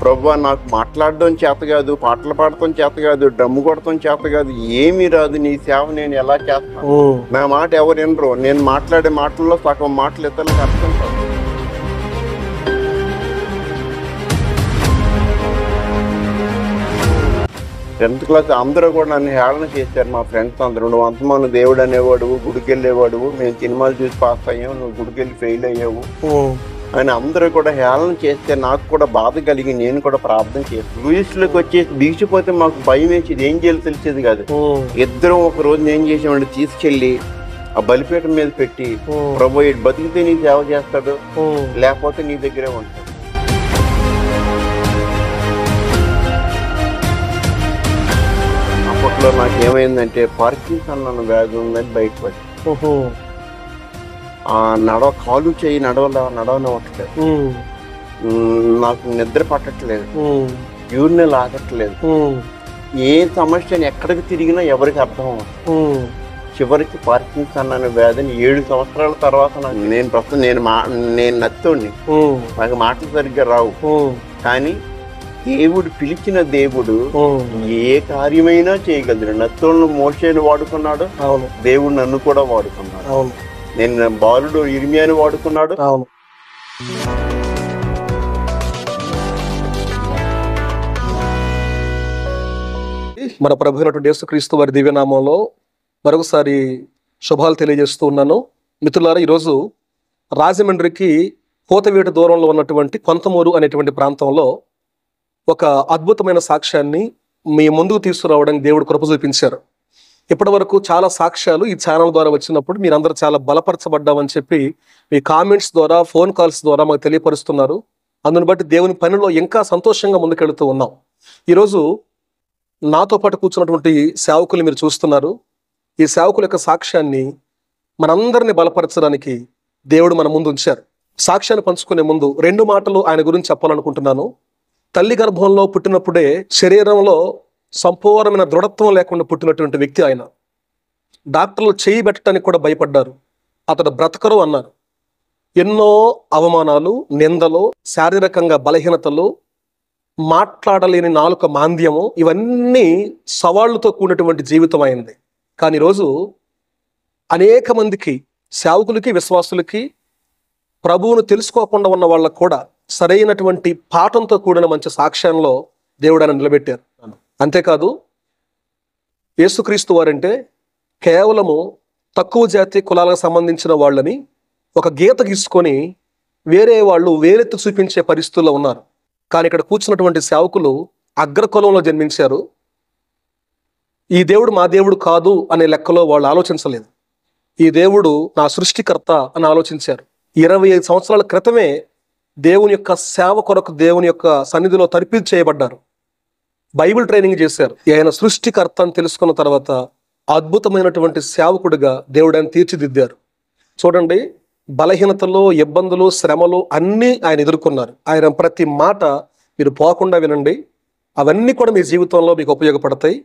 ప్రభువా నాకు మాట్లాడడం చేత కాదు, పాటలు పాడటం చేత కాదు, డ్రమ్ము కొడటం చేత కాదు, ఏమీ రాదు, నీ సేవ నేను ఎలా చేస్తాను? నా మాట ఎవరు వినరు. నేను మాట్లాడే మాటల్లో సగం మాటలు ఇతరులకు అర్థం కాదు. టెన్త్ క్లాస్ అందరూ కూడా నన్ను హేళన చేశారు. మా ఫ్రెండ్స్ అందరూ, నువ్వు అంతమాను దేవుడు అనేవాడు, గుడికి వెళ్ళేవాడు, మేము సినిమాలు చూసి పాస్ అయ్యాము, నువ్వు గుడికి వెళ్ళి ఫెయిల్ అయ్యావు అని అందరూ కూడా హేళన చేస్తే నాకు కూడా బాధ కలిగి నేను కూడా ప్రార్థన చేస్తాను. లూయిస్లోకి వచ్చేసి దిగిచిపోతే మాకు భయం వేసేది, ఏం చేయాలి తెలిసేది కాదు. ఇద్దరం ఒక రోజు ఏం చేసామంటే తీసుకెళ్ళి ఆ బలిపీఠం మీద పెట్టి, ప్రభు ఇటు బతికితే నీ సేవ చేస్తాడు, లేకపోతే నీ దగ్గరే ఉంటాడు. అప్పట్లో నాకు ఏమైందంటే పార్కిన్సన్ అన్న వ్యాధి ఉందని బయటపడి కాలు చేయి నడవనవట్లేదు, నాకు నిద్ర పట్టట్లేదు, యూరినల్ ఆగట్లేదు, ఏ సమస్యని ఎక్కడికి తిరిగినా ఎవరికి అర్థం అవుతుంది. చివరికి పార్కిన్సన్ అనే వ్యాధిని 7 సంవత్సరాల తర్వాత నేను ప్రస్తుతం నేను నత్తోడిని, నాకు మాటలు సరిగ్గా రావు, కానీ దేవుడు పిలిచిన దేవుడు ఏ కార్యమైనా చేయగలడు. నత్తోళ్ళను మోషేను వాడుకున్నాడు, దేవుడు నన్ను కూడా వాడుకున్నాడు. నేను బాలుడు ఇర్మియాని వాడుకున్నాడు. మన ప్రభు అయినటువంటి యేసుక్రీస్తు వారి దివ్యనామంలో మరొకసారి శుభాలు తెలియజేస్తూ ఉన్నాను. మిత్రులారా, ఈరోజు రాజమండ్రికి కోతవేట దూరంలో ఉన్నటువంటి కొంతమూరు అనేటువంటి ప్రాంతంలో ఒక అద్భుతమైన సాక్ష్యాన్ని మీ ముందుకు తీసుకురావడానికి దేవుడు కృప చూపించారు. ఇప్పటి వరకు చాలా సాక్ష్యాలు ఈ ఛానల్ ద్వారా వచ్చినప్పుడు మీరందరూ చాలా బలపరచబడ్డామని చెప్పి మీ కామెంట్స్ ద్వారా, ఫోన్ కాల్స్ ద్వారా మాకు తెలియపరుస్తున్నారు. అందుని బట్టి దేవుని పనిలో ఇంకా సంతోషంగా ముందుకెళ్తూ ఉన్నాం. ఈరోజు నాతో పాటు కూర్చున్నటువంటి సేవకులు మీరు చూస్తున్నారు. ఈ సేవకుల యొక్క సాక్ష్యాన్ని మనందరినీ బలపరచడానికి దేవుడు మన ముందు ఉంచారు. సాక్ష్యాన్ని పంచుకునే ముందు 2 మాటలు ఆయన గురించి చెప్పాలనుకుంటున్నాను. తల్లి గర్భంలో పుట్టినప్పుడే శరీరంలో సంపూర్ణమైన దృఢత్వం లేకుండా పుట్టినటువంటి వ్యక్తి ఆయన. డాక్టర్లు చేయి పెట్టడానికి కూడా భయపడ్డారు. అతడు బ్రతకరు అన్నారు. ఎన్నో అవమానాలు, నిందలు, శారీరకంగా బలహీనతలు, మాట్లాడలేని నాలుక మాంద్యము, ఇవన్నీ సవాళ్లతో కూడినటువంటి జీవితం అయింది. కానీ ఈరోజు అనేక మందికి, సేవకులకి, విశ్వాసులకి, ప్రభువును తెలుసుకోకుండా ఉన్న వాళ్ళకు కూడా సరైనటువంటి పాఠంతో కూడిన మంచి సాక్ష్యంలో దేవుడు ఆయన నిలబెట్టారు. అంతేకాదు, యేసుక్రీస్తు వారంటే కేవలము తక్కువ జాతి కులాలకు సంబంధించిన వాళ్ళని ఒక గీత గీసుకొని వేరే వాళ్ళు వేరెత్తి చూపించే పరిస్థితుల్లో ఉన్నారు. కానీ ఇక్కడ కూర్చున్నటువంటి సేవకులు అగ్రకులంలో జన్మించారు. ఈ దేవుడు మా దేవుడు కాదు అనే లెక్కలో వాళ్ళు ఆలోచించలేదు. ఈ దేవుడు నా సృష్టికర్త అని ఆలోచించారు. 25 సంవత్సరాల క్రితమే దేవుని యొక్క సేవ కొరకు దేవుని యొక్క సన్నిధిలో తర్పీదు చేయబడ్డారు. బైబిల్ ట్రైనింగ్ చేశారు. ఆయన సృష్టికర్త అని తెలుసుకున్న తర్వాత అద్భుతమైనటువంటి సేవకుడిగా దేవుడు ఆయన తీర్చిదిద్దారు. చూడండి, బలహీనతలు, ఇబ్బందులు, శ్రమలు అన్నీ ఆయన ఎదుర్కొన్నారు. ఆయన ప్రతి మాట మీరు పోకుండా వినండి. అవన్నీ కూడా మీ జీవితంలో మీకు ఉపయోగపడతాయి.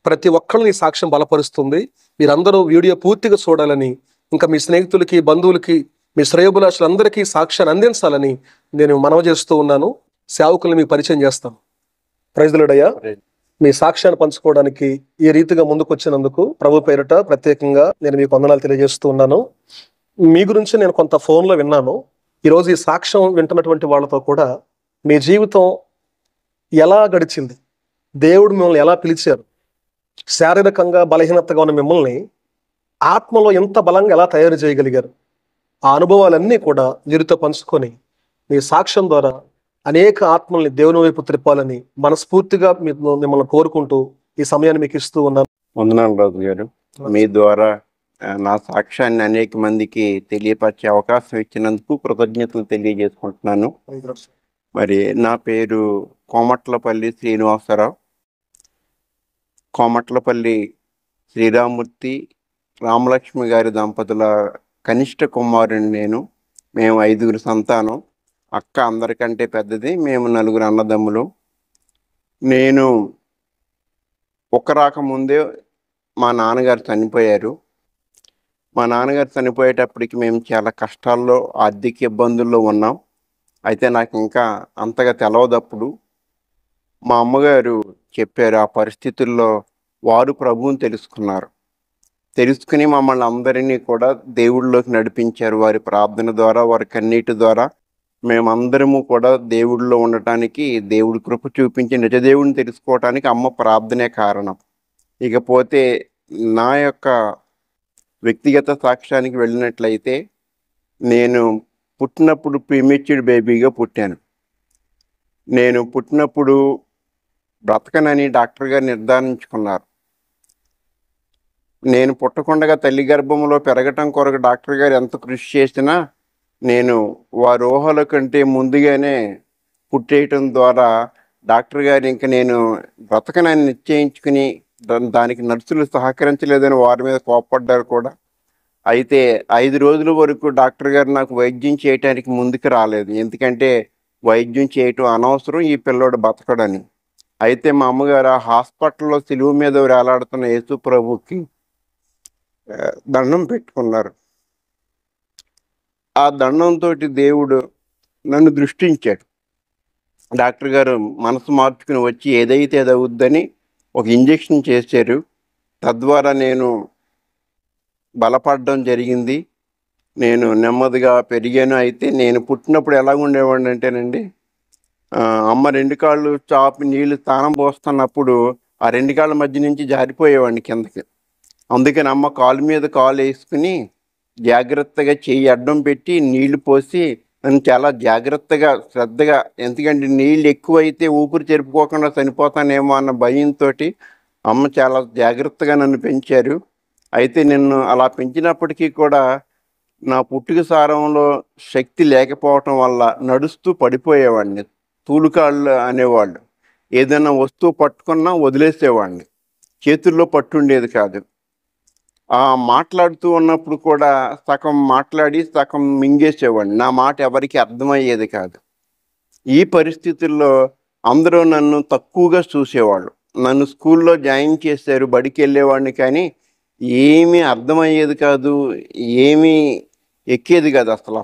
ప్రతి ఒక్కరిని ఈ సాక్ష్యం బలపరుస్తుంది. మీరందరూ వీడియో పూర్తిగా చూడాలని, ఇంకా మీ స్నేహితులకి, బంధువులకి, మీ శ్రేయోభిలాషులందరికీ సాక్ష్యాన్ని అందించాలని నేను మనవి చేస్తూ ఉన్నాను. సేవకుల్ని మీకు పరిచయం చేస్తాను. ప్రైజ్ ది లార్డ్ అయ్యా. మీ సాక్ష్యాన్ని పంచుకోవడానికి ఈ రీతిగా ముందుకు వచ్చినందుకు ప్రభు పేరిట ప్రత్యేకంగా నేను మీకు వందనాలు తెలియజేస్తూ ఉన్నాను. మీ గురించి నేను కొంత ఫోన్లో విన్నాను. ఈరోజు ఈ సాక్ష్యం వింటున్నటువంటి వాళ్ళతో కూడా మీ జీవితం ఎలా గడిచింది, దేవుడు మిమ్మల్ని ఎలా పిలిచారు, శారీరకంగా బలహీనతగా ఉన్న మిమ్మల్ని ఆత్మలో ఎంత బలంగా ఎలా తయారు చేయగలిగారు, ఆ అనుభవాలన్నీ కూడా వీరితో పంచుకొని మీ సాక్ష్యం ద్వారా అనేక ఆత్మల్ని దేవుని వైపు త్రిప్పాలని మనస్ఫూర్తిగా మిమ్మల్ని కోరుకుంటూ ఈ సమయాన్ని మీకు ఇస్తూ ఉన్నాను. వందనాలు రాజు గారు. మీ ద్వారా నా సాక్ష్యాన్ని అనేక మందికి తెలియపరిచే అవకాశం ఇచ్చినందుకు కృతజ్ఞతలు తెలియజేసుకుంటున్నాను. మరి నా పేరు కోమట్లపల్లి శ్రీనివాసరావు. కోమట్లపల్లి శ్రీరామూర్తి, రామలక్ష్మి గారి దంపతుల కనిష్ట కుమారుని నేను. మేము 5 సంతానం. అక్క అందరికంటే పెద్దది. మేము 4 అన్నదమ్ములు. నేను రాకముందే మా నాన్నగారు చనిపోయారు. మా నాన్నగారు చనిపోయేటప్పటికి మేము చాలా కష్టాల్లో, ఆర్థిక ఇబ్బందుల్లో ఉన్నాం. అయితే నాకు ఇంకా అంతగా తెలవదప్పుడు. మా అమ్మగారు చెప్పారు. ఆ పరిస్థితుల్లో వారు ప్రభువుని తెలుసుకున్నారు. తెలుసుకుని మమ్మల్ని అందరినీ కూడా దేవుడిలోకి నడిపించారు. వారి ప్రార్థన ద్వారా, వారి కన్నీటి ద్వారా మేమందరము కూడా దేవుడిలో ఉండటానికి, దేవుడి కృప చూపించి నిజ దేవుడిని తెలుసుకోవటానికి అమ్మ ప్రార్థనే కారణం. ఇకపోతే నా యొక్క వ్యక్తిగత సాక్ష్యానికి వెళ్ళినట్లయితే, నేను పుట్టినప్పుడు ప్రీమెచ్యూర్డ్ బేబీగా పుట్టాను. నేను పుట్టినప్పుడు బ్రతకనని డాక్టర్ గారు నిర్ధారించుకున్నారు. నేను పుట్టకుండగా తల్లి గర్భంలో పెరగటం కొరకు డాక్టర్ గారు ఎంత కృషి చేసినా నేను వారి ఊహల కంటే ముందుగానే పుట్టేయటం ద్వారా డాక్టర్ గారు ఇంక నేను బ్రతకనని నిశ్చయించుకుని దానికి నర్సులు సహకరించలేదని వారి మీద కోప్పడ్డారు కూడా. అయితే 5 రోజుల వరకు డాక్టర్ గారు నాకు వైద్యం చేయటానికి ముందుకు రాలేదు. ఎందుకంటే వైద్యం చేయటం అనవసరం, ఈ పిల్లోడు బతకడని. అయితే మా అమ్మగారు ఆ హాస్పిటల్లో సిలువ మీద వేలాడుతున్న యేసు ప్రభుకి దండం పెట్టుకున్నారు. ఆ దండంతో దేవుడు నన్ను దృష్టించాడు. డాక్టర్ గారు మనసు మార్చుకుని వచ్చి ఏదైతే అది అవుద్దని ఒక ఇంజెక్షన్ చేశారు. తద్వారా నేను బలపడడం జరిగింది. నేను నెమ్మదిగా పెరిగాను. అయితే నేను పుట్టినప్పుడు ఎలా ఉండేవాడిని అంటేనండి, అమ్మ 2 కాళ్ళు చాపి నీళ్ళు స్నానం పోస్తున్నప్పుడు ఆ 2 కాళ్ళ మధ్య నుంచి జారిపోయేవాడిని కిందకి. అందుకని అమ్మ కాలు మీద కాలు వేసుకుని జాగ్రత్తగా చెయ్యి అడ్డం పెట్టి నీళ్లు పోసి నన్ను చాలా జాగ్రత్తగా శ్రద్ధగా, ఎందుకంటే నీళ్ళు ఎక్కువైతే ఊపిరి చెరుపుకోకుండా చనిపోతానేమో అన్న భయంతో అమ్మ చాలా జాగ్రత్తగా నన్ను పెంచారు. అయితే నిన్ను అలా పెంచినప్పటికీ కూడా నా పుట్టుక సారంలో శక్తి లేకపోవటం వల్ల నడుస్తూ పడిపోయేవాడిని. తూలుకాళ్ళు అనేవాళ్ళు. ఏదైనా వస్తువు పట్టుకున్నా వదిలేసేవాడిని. చేతుల్లో పట్టుండేది కాదు. మాట్లాడుతూ ఉన్నప్పుడు కూడా సగం మాట్లాడి సగం మింగేసేవాడిని. నా మాట ఎవరికి అర్థమయ్యేది కాదు. ఈ పరిస్థితుల్లో అందరూ నన్ను తక్కువగా చూసేవాళ్ళు. నన్ను స్కూల్లో జాయిన్ చేశారు, బడికి వెళ్ళేవాడిని, కానీ ఏమీ అర్థమయ్యేది కాదు, ఏమీ ఎక్కేది కాదు. అసలు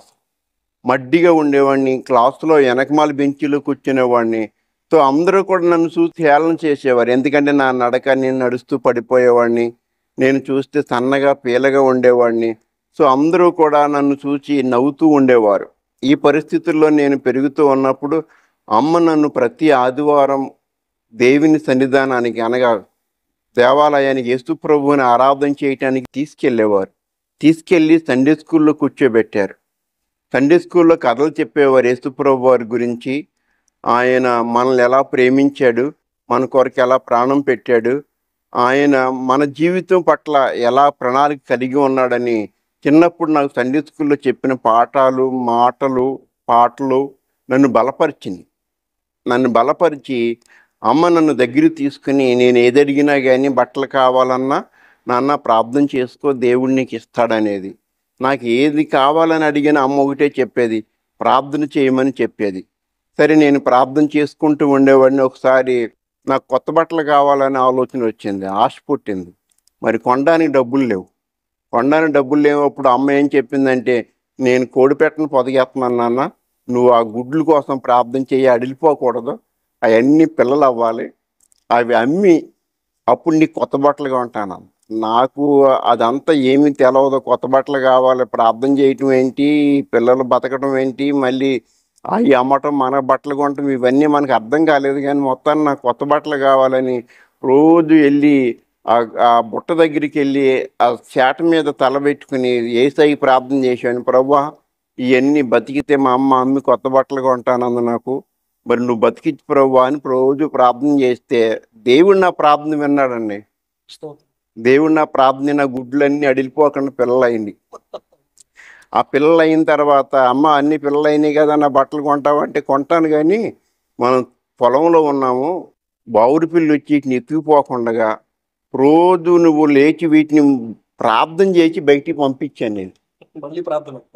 మడ్డిగా ఉండేవాడిని. క్లాసులో వెనకమాల బెంచీలో కూర్చునేవాడిని. సో అందరూ కూడా నన్ను చూసి హేళన చేసేవారు. ఎందుకంటే నా నడక, నేను నడుస్తూ పడిపోయేవాడిని, నేను చూస్తే సన్నగా పీలగా ఉండేవాడిని. సో అందరూ కూడా నన్ను చూసి నవ్వుతూ ఉండేవారు. ఈ పరిస్థితుల్లో నేను పెరుగుతూ ఉన్నప్పుడు అమ్మ నన్ను ప్రతి ఆదివారం దేవుని సన్నిధానానికి, అనగా దేవాలయానికి, యేసు ప్రభువుని ఆరాధన చేయటానికి తీసుకెళ్ళేవారు. తీసుకెళ్ళి సండే స్కూల్లో కూర్చోబెట్టారు. సండే స్కూల్లో కథలు చెప్పేవారు యేసు ప్రభు వారి గురించి. ఆయన మనల్ని ఎలా ప్రేమించాడు, మన కొరకు ఎలా ప్రాణం పెట్టాడు, ఆయన మన జీవితం పట్ల ఎలా ప్రణాళిక కలిగి ఉన్నాడని చిన్నప్పుడు నాకు సండే స్కూల్లో చెప్పిన పాఠాలు, మాటలు, పాటలు నన్ను బలపరిచి అమ్మ నన్ను దగ్గర తీసుకుని, నేను ఏదడిగినా కానీ బట్టలు కావాలన్నా నాన్న ప్రార్థన చేసుకో, దేవుడు నీకు ఇస్తాడనేది. నాకు ఏది కావాలని అడిగినా అమ్మ ఒకటే చెప్పేది, ప్రార్థన చేయమని చెప్పేది. సరే, నేను ప్రార్థన చేసుకుంటూ ఉండేవాడిని. ఒకసారి నాకు కొత్త బట్టలు కావాలనే ఆలోచన వచ్చింది, ఆశ పుట్టింది. మరి కొనడానికి డబ్బులు లేవు. అప్పుడు అమ్మ ఏం చెప్పిందంటే, నేను కోడిపెట్టను పొదిగేస్తున్నాను నాన్న, నువ్వు ఆ గుడ్ల కోసం ప్రార్థన చేయి, అడిలిపోకూడదు, అవన్నీ పిల్లలు అవ్వాలి, అవి అమ్మి అప్పుడు నీకు కొత్త బట్టలుగా ఉంటాను. నాకు అదంతా ఏమీ తెలవదు. కొత్త బట్టలు కావాలి, ప్రార్థన చేయటం ఏంటి, పిల్లలు బతకడం ఏంటి, మళ్ళీ అవి అమ్మటం, మన బట్టలు కొనటం, ఇవన్నీ మనకు అర్థం కాలేదు. కానీ మొత్తాన్ని నాకు కొత్త బట్టలు కావాలని రోజు వెళ్ళి ఆ బుట్ట దగ్గరికి వెళ్ళి ఆ చేట మీద తలబెట్టుకుని యేసయ్యకి ప్రార్థన చేశాను. ప్రభువా, ఇవన్నీ బతికితే మా అమ్మ కొత్త బట్టలు కొంటానంది నాకు, మరి నువ్వు బతికించు ప్రభువా అని రోజు ప్రార్థన చేస్తే దేవుడు నా ప్రార్థన విన్నాడండి. దేవుడు నా ప్రార్థన, నా గుడ్లన్నీ అడిలిపోకుండా పిల్లలైంది. ఆ పిల్లలు అయిన తర్వాత, అమ్మ అన్ని పిల్లలు అయినాయి కదా, నా బట్టలు కొంటావంటే కొంటాను, కానీ మనం పొలంలో ఉన్నాము, బావురు పిల్లి వచ్చి వీటిని ఎత్తుకుపోకుండా రోజు నువ్వు లేచి వీటిని ప్రార్థన చేసి బయటికి పంపించాను. నేను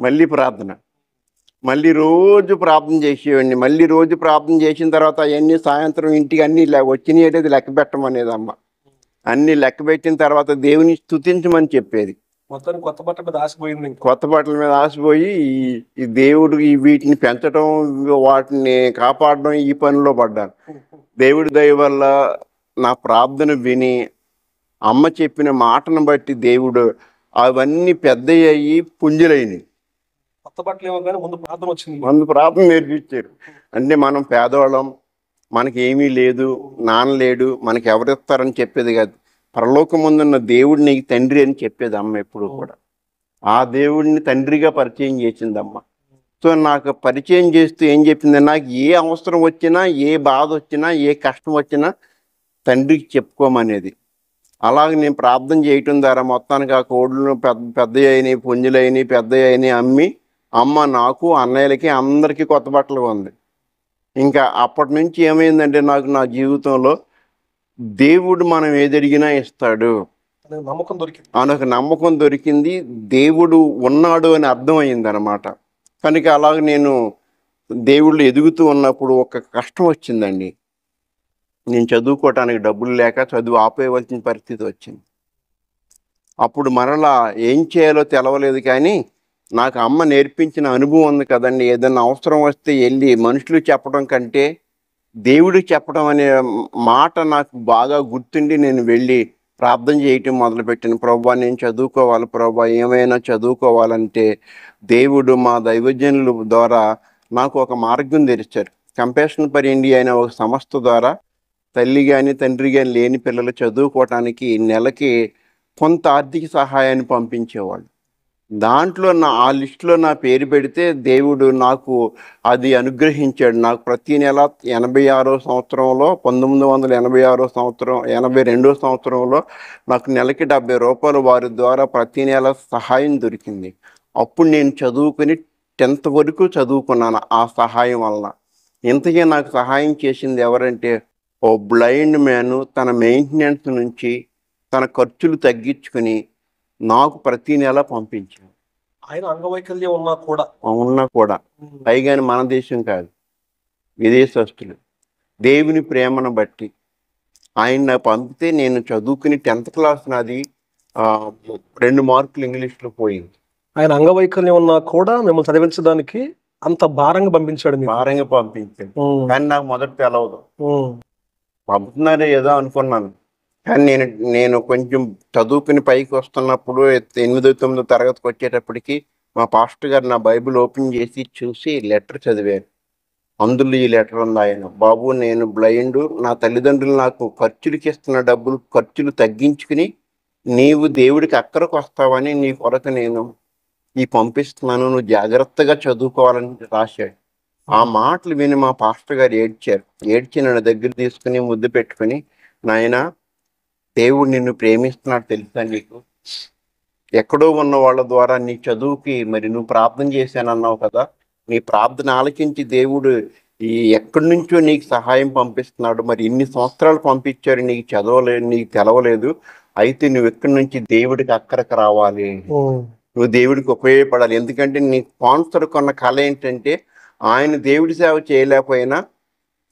మళ్ళీ రోజు ప్రార్థన చేసేవాడిని. రోజు ప్రార్థన చేసిన తర్వాత అవన్నీ సాయంత్రం ఇంటికి అన్నీ వచ్చినాయి అనేది లెక్క పెట్టమనేది అమ్మ. అన్నీ లెక్క పెట్టిన తర్వాత దేవుని స్తుతించమని చెప్పేది. మొత్తం కొత్త బట్టల మీద ఆశపోయి ఈ దేవుడు వీటిని పెంచడం, వాటిని కాపాడడం, ఈ పనిలో పడ్డాను. దేవుడి దయ వల్ల నా ప్రార్థన విని అమ్మ చెప్పిన మాటను బట్టి దేవుడు అవన్నీ పెద్దయ్యి పుంజులైనవి. కొత్త బట్టలు ఏమో కానీ ముందు ప్రార్థన వచ్చింది. ముందు ప్రార్థన నేర్పించారు. అంటే మనం పేదవాళ్ళం, మనకి ఏమీ లేదు, నాన్న లేడు, మనకి ఎవరిస్తారని చెప్పేది కాదు. పరలోకముందున్న దేవుడు నీకు తండ్రి అని చెప్పేది అమ్మ ఎప్పుడు కూడా. ఆ దేవుడిని తండ్రిగా పరిచయం చేసిందమ్మ. సో నాకు పరిచయం చేస్తూ ఏం చెప్పింది, నాకు ఏ అవసరం వచ్చినా, ఏ బాధ వచ్చినా, ఏ కష్టం వచ్చినా తండ్రికి చెప్పుకోమనేది. అలాగే నేను ప్రార్థన చేయటం ద్వారా మొత్తానికి ఆ కోళ్ళు పెద్ద అయినాయి, పుంజులైనవి, పెద్ద అయినాయి అమ్మి అమ్మ నాకు, అన్నయ్యలకి, అందరికీ కొత్త బట్టలు ఉంది. ఇంకా అప్పటి నుంచి ఏమైందంటే నాకు నా జీవితంలో దేవుడు మనం ఏదడిగినా ఇస్తాడు నమ్మకం దొరికింది. నాకు నమ్మకం దొరికింది. దేవుడు ఉన్నాడు అని అర్థమైంది అనమాట. కనుక అలాగ నేను దేవుళ్ళు ఎదుగుతూ ఉన్నప్పుడు ఒక కష్టం వచ్చిందండి. నేను చదువుకోవటానికి డబ్బులు లేక చదువు ఆపేయవలసిన పరిస్థితి వచ్చింది. అప్పుడు మరలా ఏం చేయాలో తెలవలేదు. కానీ నాకు అమ్మ నేర్పించిన అనుభవం ఉంది కదండి, ఏదైనా అవసరం వస్తే వెళ్ళి మనుషులు చెప్పడం కంటే దేవుడికి చెప్పడం అనే మాట నాకు బాగా గుర్తుండి నేను వెళ్ళి ప్రార్థన చేయటం మొదలుపెట్టాను. ప్రభువా నేను చదువుకోవాలి, ప్రభువా ఏమైనా చదువుకోవాలంటే దేవుడు మా దైవజనుల ద్వారా నాకు ఒక మార్గం తెరిచారు. కంపాషన్ ఫర్ ఇండియా అనే ఒక సంస్థ ద్వారా తల్లి కానీ తండ్రి కానీ లేని పిల్లలు చదువుకోవటానికి నెలకి కొంత ఆర్థిక సహాయాన్ని పంపించేవాళ్ళు. దాంట్లో ఆ లిస్టులో నా పేరు పెడితే దేవుడు నాకు అది అనుగ్రహించాడు. నాకు ప్రతి నెల 86వ సంవత్సరంలో 1986 సంవత్సరం 82వ సంవత్సరంలో నాకు నెలకి 70 రూపాయలు వారి ద్వారా ప్రతి నెల సహాయం దొరికింది. అప్పుడు నేను చదువుకుని 10th వరకు చదువుకున్నాను ఆ సహాయం వలన. ఇంతకీ నాకు సహాయం చేసింది ఎవరంటే ఓ బ్లైండ్ మ్యాన్ తన మెయింటెనెన్స్ నుంచి తన ఖర్చులు తగ్గించుకుని నాకు ప్రతి నెల పంపించాడు. ఆయన అంగవైకల్యం ఉన్నా కూడా పైగాని మన దేశం కాదు, విదేశస్తులు. దేవుని ప్రేమను బట్టి ఆయన నాకు పంపితే నేను చదువుకుని 10th క్లాస్ నాది 2 మార్కులు ఇంగ్లీష్లో పోయింది. ఆయన అంగవైకల్యం ఉన్నా కూడా మిమ్మల్ని చదివించడానికి అంత భారంగా పంపించాడు. భారంగా పంపించాడు. కానీ నాకు మొదట తెలవదు, పంపుతున్నారే ఏదో అనుకున్నాను. కానీ నేను కొంచెం చదువుకుని పైకి వస్తున్నప్పుడు 8వ 9వ తరగతికి వచ్చేటప్పటికి మా పాస్టర్ గారు నా బైబిల్ ఓపెన్ చేసి చూసి లెటర్ చదివారు. అందులో ఈ లెటర్ ఉంది. ఆయన, బాబు నేను బ్లైండ్, నా తల్లిదండ్రులు నాకు ఖర్చులకి ఇస్తున్న డబ్బులు ఖర్చులు తగ్గించుకుని నీవు దేవుడికి అక్కరకు వస్తావని నీ కొరకు నేను ఈ పంపిస్తున్నాను, నువ్వు జాగ్రత్తగా చదువుకోవాలని రాశాడు. ఆ మాటలు విని మా పాస్టర్ గారు ఏడ్చి నన్ను దగ్గర తీసుకుని ముద్దు పెట్టుకుని, నాయనా దేవుడు నిన్ను ప్రేమిస్తున్నాడు తెలుసా నీకు, ఎక్కడో ఉన్న వాళ్ళ ద్వారా నీ చదువుకి మరి నువ్వు ప్రార్థన చేశానన్నావు కదా, నీ ప్రార్థన ఆలకించి దేవుడు ఎక్కడి నుంచో నీకు సహాయం పంపిస్తున్నాడు. మరి ఇన్ని సంవత్సరాలు పంపించారు, నీకు చదవలేదు, నీకు తెలవలేదు. అయితే నువ్వు ఎక్కడి నుంచి దేవుడికి అక్కరకు రావాలి, నువ్వు దేవుడికి ఉపయోగపడాలి. ఎందుకంటే నీ స్పాన్సర్ కొన్న కళ ఏంటంటే ఆయన దేవుడి సేవ చేయలేకపోయినా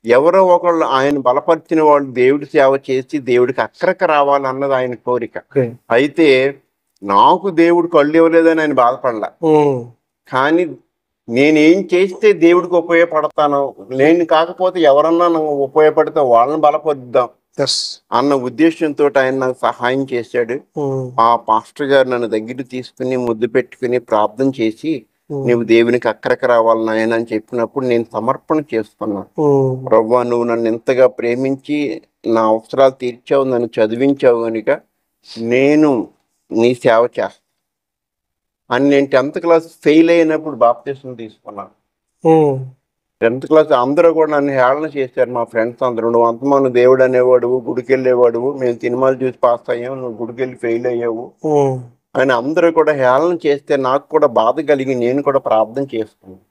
ఎవరో ఒకళ్ళు ఆయన బలపరిచిన వాళ్ళు దేవుడి సేవ చేసి దేవుడికి అక్కరకు రావాలన్నది ఆయన కోరిక. అయితే నాకు దేవుడు కళ్ళు ఇవ్వలేదని ఆయన బాధపడలా. కానీ నేనేం చేస్తే దేవుడికి ఉపయోగపడతాను, నేను కాకపోతే ఎవరన్నా నాకు ఉపయోగపడితే వాళ్ళని బలపరుద్దాం అన్న ఉద్దేశంతో ఆయన నాకు సహాయం చేశాడు. ఆ పాస్టర్ గారు నన్ను దగ్గర తీసుకుని ముద్దు పెట్టుకుని ప్రార్థన చేసి నువ్వు దేవునికి అక్కడికి రావాలి నాయన అని చెప్పినప్పుడు నేను సమర్పణ చేసుకున్నాను. ప్రభువా నువ్వు నన్ను ఎంతగా ప్రేమించి నా అవసరాలు తీర్చావు, నన్ను చదివించావు కనుక నేను నీ సేవ చేస్తాను అని నేను 10th క్లాస్ ఫెయిల్ అయినప్పుడు బాప్తిసం తీసుకున్నాను. 10th క్లాస్ అందరూ కూడా నన్ను హేళన చేశారు. మా ఫ్రెండ్స్ అందరూ, నువ్వు అంతమాను దేవుడు అనేవాడు, గుడికి వెళ్ళేవాడు, మేము సినిమాలు చూసి పాస్ అయ్యాము, నువ్వు గుడికి వెళ్ళి ఫెయిల్ అయ్యావు అని అందరూ కూడా హేళన చేస్తే నాకు కూడా బాధ కలిగి నేను కూడా ప్రార్థన చేసుకున్నాను.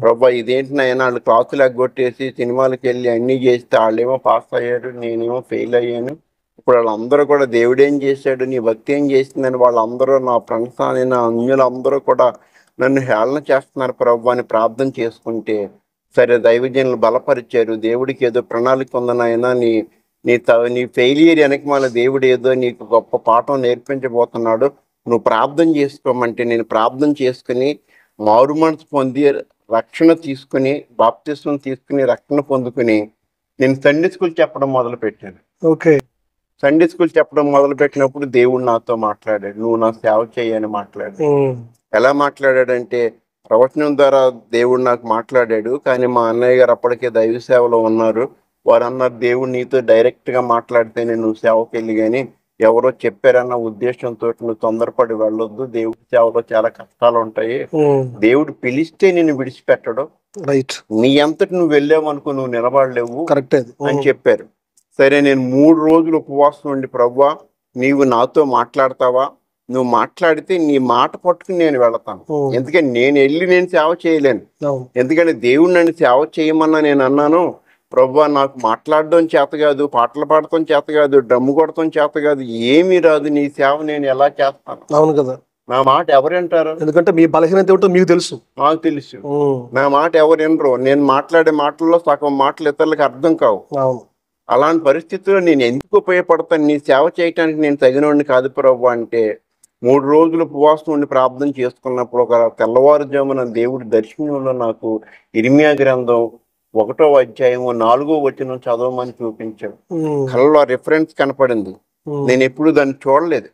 ప్రభా ఇదేంటి నాయన, వాళ్ళు క్లాసులు ఎగ్గొట్టేసి సినిమాలకు వెళ్ళి అన్నీ చేస్తే వాళ్ళేమో పాస్ అయ్యారు, నేనేమో ఫెయిల్ అయ్యాను. ఇప్పుడు వాళ్ళందరూ కూడా దేవుడు ఏం చేశాడు, నీ భక్తి ఏం చేసిందని వాళ్ళందరూ నా ఫ్రెండ్స్ అని నా అన్యులందరూ కూడా నన్ను హేళన చేస్తున్నారు ప్రభు అని ప్రార్థన చేసుకుంటే, సరే దైవజనులు బలపరిచారు, దేవుడికి ఏదో ప్రణాళిక ఉందనైనా నీ ఫెయిలియర్ వెనకమాల దేవుడు ఏదో నీకు గొప్ప పాఠం నేర్పించబోతున్నాడు, నువ్వు ప్రార్థన చేసుకోమంటే నేను ప్రార్థన చేసుకుని మారు మనసు పొంది రక్షణ తీసుకుని బాప్తిస్మం తీసుకుని రక్షణ పొందుకుని నేను సండే స్కూల్ చెప్పడం మొదలు పెట్టాను. ఓకే. సండే స్కూల్ చెప్పడం మొదలు పెట్టినప్పుడు దేవుడు నాతో మాట్లాడాడు, నువ్వు నా సేవ చేయని మాట్లాడాడు. ఎలా మాట్లాడాడంటే ప్రవచనం ద్వారా దేవుడు నాకు మాట్లాడాడు. కానీ మా అన్నయ్య గారు అప్పటికే దైవ సేవలో ఉన్నారు. వారు అన్నారు, దేవుడు నీతో డైరెక్ట్ గా మాట్లాడితేనే నువ్వు సేవకి వెళ్ళి, కానీ ఎవరో చెప్పారన్న ఉద్దేశంతో నువ్వు తొందరపడి వెళ్ళొద్దు, దేవుడి సేవలో చాలా కష్టాలు ఉంటాయి, దేవుడు పిలిస్తే నిన్ను విడిచిపెట్టడు, రైట్, నీ అంతటి నువ్వు వెళ్ళావు అనుకో నువ్వు నిలబడలేవు కరెక్ట్ అని చెప్పారు. సరే, నేను 3 రోజులు ఉపవాసం ఉండి, ప్రభువా నీవు నాతో మాట్లాడతావా, నువ్వు మాట్లాడితే నీ మాట పట్టుకుని నేను వెళతాను. ఎందుకంటే నేను వెళ్ళి నేను సేవ చేయలేను, ఎందుకంటే దేవుడు నన్ను సేవ చేయమన్నా నేను అన్నాను, ప్రభువా నాకు మాట్లాడడం చేత కాదు, పాటలు పాడటం చేత కాదు, డ్రమ్ము కొడటం చేత కాదు, ఏమీ రాదు, నీ సేవ నేను ఎలా చేస్తాను. అవును కదా, నా మాట ఎవరు వింటారు? ఎందుకంటే మీ బలహీనత ఏమిటో మీకు తెలుసు. నాకు తెలుసు, నా మాట ఎవరు వినరు. నేను మాట్లాడే మాటల్లో సగం మాటలు ఇతరులకు అర్థం కావు. అలాంటి పరిస్థితుల్లో నేను ఎందుకు ఉపయోగపడతాను, నీ సేవ చేయటానికి నేను తగినోడిని కాదు ప్రభు అంటే 3 రోజులు ఉపవాసం ఉండి ప్రార్థన చేసుకున్నప్పుడు ఒక తెల్లవారుజామున దేవుడి దర్శనంలో నాకు ఇర్మియా గ్రంథం 1వ అధ్యాయము 4వ వచనం చదవమని చూపించాడు. కళ్ళలో రిఫరెన్స్ కనపడింది. నేను ఎప్పుడు దాన్ని చూడలేదు.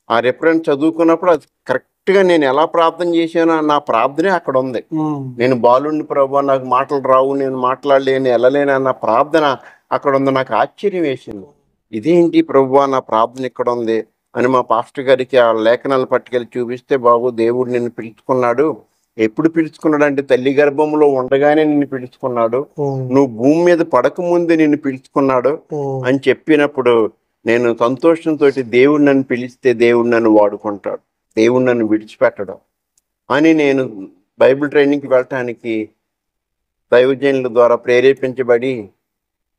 ఆ రిఫరెన్స్ చదువుకున్నప్పుడు అది కరెక్ట్ గా నేను ఎలా ప్రార్థన చేశానో నా ప్రార్థనే అక్కడ ఉంది. నేను బాలుండి ప్రభు నాకు మాటలు రావు, నేను మాట్లాడలేను, వెళ్ళలేను అన్న ప్రార్థన అక్కడ ఉంది. నాకు ఆశ్చర్యం వేసింది, ఇదేంటి ప్రభువా నా ప్రార్థన ఇక్కడ ఉంది అని మా పాస్టర్ గారికి ఆ లేఖనాలు పట్టుకెళ్ళి చూపిస్తే, బాబు దేవుడు నిన్ను పిలుచుకున్నాడు. ఎప్పుడు పిలుచుకున్నాడు అంటే తల్లి గర్భంలో ఉండగానే నిన్ను పిలుచుకున్నాడు, నువ్వు భూమి మీద పడక ముందే నిన్ను పిలుచుకున్నాడు అని చెప్పినప్పుడు నేను సంతోషంతో దేవుడు నన్ను పిలిస్తే దేవుడు నన్ను వాడుకుంటాడు, దేవుడు నన్ను విడిచిపెట్టడం అని నేను బైబిల్ ట్రైనింగ్కి వెళ్ళటానికి దైవజనుల ద్వారా ప్రేరేపించబడి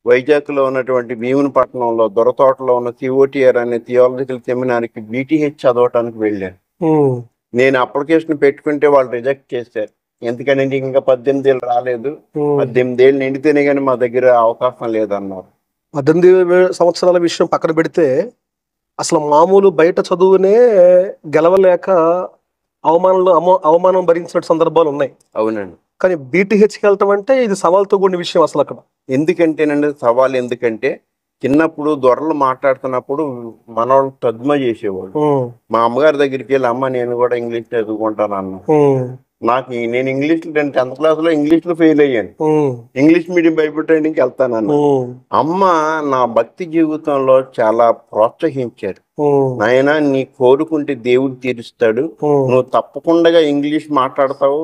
వైజాగ్లో ఉన్నటువంటి భీమునిపట్నంలో దొరతోటలో ఉన్న సిఓటిఆర్ అనే థియాలజికల్ సెమినార్కి బీటీహెచ్ చదవటానికి వెళ్ళాను. నేను అప్లికేషన్ పెట్టుకుంటే వాళ్ళు రిజెక్ట్ చేశారు. ఎందుకంటే ఇంకా 18 ఏళ్ళు రాలేదు, 18 ఏళ్ళు నిండితేనే కానీ మా దగ్గర అవకాశం లేదన్నారు. 18 సంవత్సరాల విషయం పక్కన పెడితే అసలు మామూలు బయట చదువునే గెలవలేక అవమానం భరించిన సందర్భాలు ఉన్నాయి. అవునండి. కానీ బీటీహెచ్కి వెళ్ళటం అంటే ఇది సవాల్తో కూడిన విషయం అసలు అక్కడ. ఎందుకంటేనండి సవాల్, ఎందుకంటే చిన్నప్పుడు దొరలు మాట్లాడుతున్నప్పుడు మనవాళ్ళు తద్మ చేసేవాళ్ళు. మా అమ్మగారి దగ్గరికి వెళ్ళి, అమ్మ నేను కూడా ఇంగ్లీష్ చదువుకుంటాను అన్న. నేను ఇంగ్లీష్ 10th క్లాస్లో ఇంగ్లీష్లో ఫెయిల్ అయ్యాను. ఇంగ్లీష్ మీడియం బైబిల్ ట్రైనింగ్కి వెళ్తానన్న. అమ్మ నా భక్తి జీవితంలో చాలా ప్రోత్సహించారు. నాయనా నీ కోరుకుంటే దేవుడు తీరుస్తాడు, నువ్వు తప్పకుండా ఇంగ్లీష్ మాట్లాడతావు,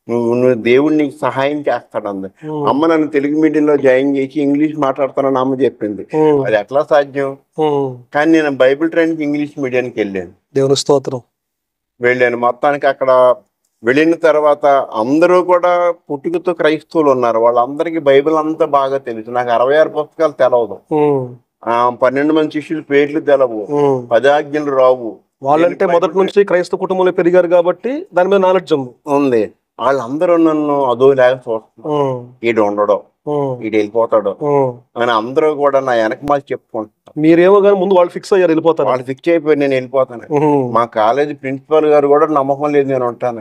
నువ్వు దేవుడు నీకు సహాయం చేస్తాడు అంది. అమ్మ నన్ను తెలుగు మీడియంలో జాయిన్ చేసి ఇంగ్లీష్ మాట్లాడతానని అమ్మ చెప్పింది. అది ఎట్లా సాధ్యం? కానీ నేను బైబిల్ ట్రైనింగ్ ఇంగ్లీష్ మీడియానికి వెళ్ళాను. దేవుని స్తోత్రం. వెళ్ళాను. మొత్తానికి అక్కడ వెళ్ళిన తర్వాత అందరూ కూడా పుట్టుకతో క్రైస్తవులు ఉన్నారు. వాళ్ళందరికీ బైబిల్ అంతా బాగా తెలుసు. నాకు 66 పుస్తకాలు తెలవదు, 12 మంది శిష్యుల పేర్లు తెలవు, 10 ఆజ్ఞలు రావు. వాళ్ళంటే మొదటి నుంచి క్రైస్తవ కుటుంబంలో పెరిగారు కాబట్టి దాని మీద నాలెడ్జ్ ఉంది. వాళ్ళందరూ నన్ను అదోలాగా చూస్తున్నారు, ఈడు ఉండడం, ఈడు వెళ్ళిపోతాడు అని అందరూ కూడా నా వెనక మాకు చెప్పుకుంటారు. మీరేమో కానీ ముందు వాళ్ళు ఫిక్స్ అయ్యారు, వెళ్ళిపోతారు. వాళ్ళు ఫిక్స్ అయిపోయి నేను వెళ్ళిపోతాను. మా కాలేజీ ప్రిన్సిపాల్ గారు కూడా నమ్మకం లేదు నేను ఉంటాను.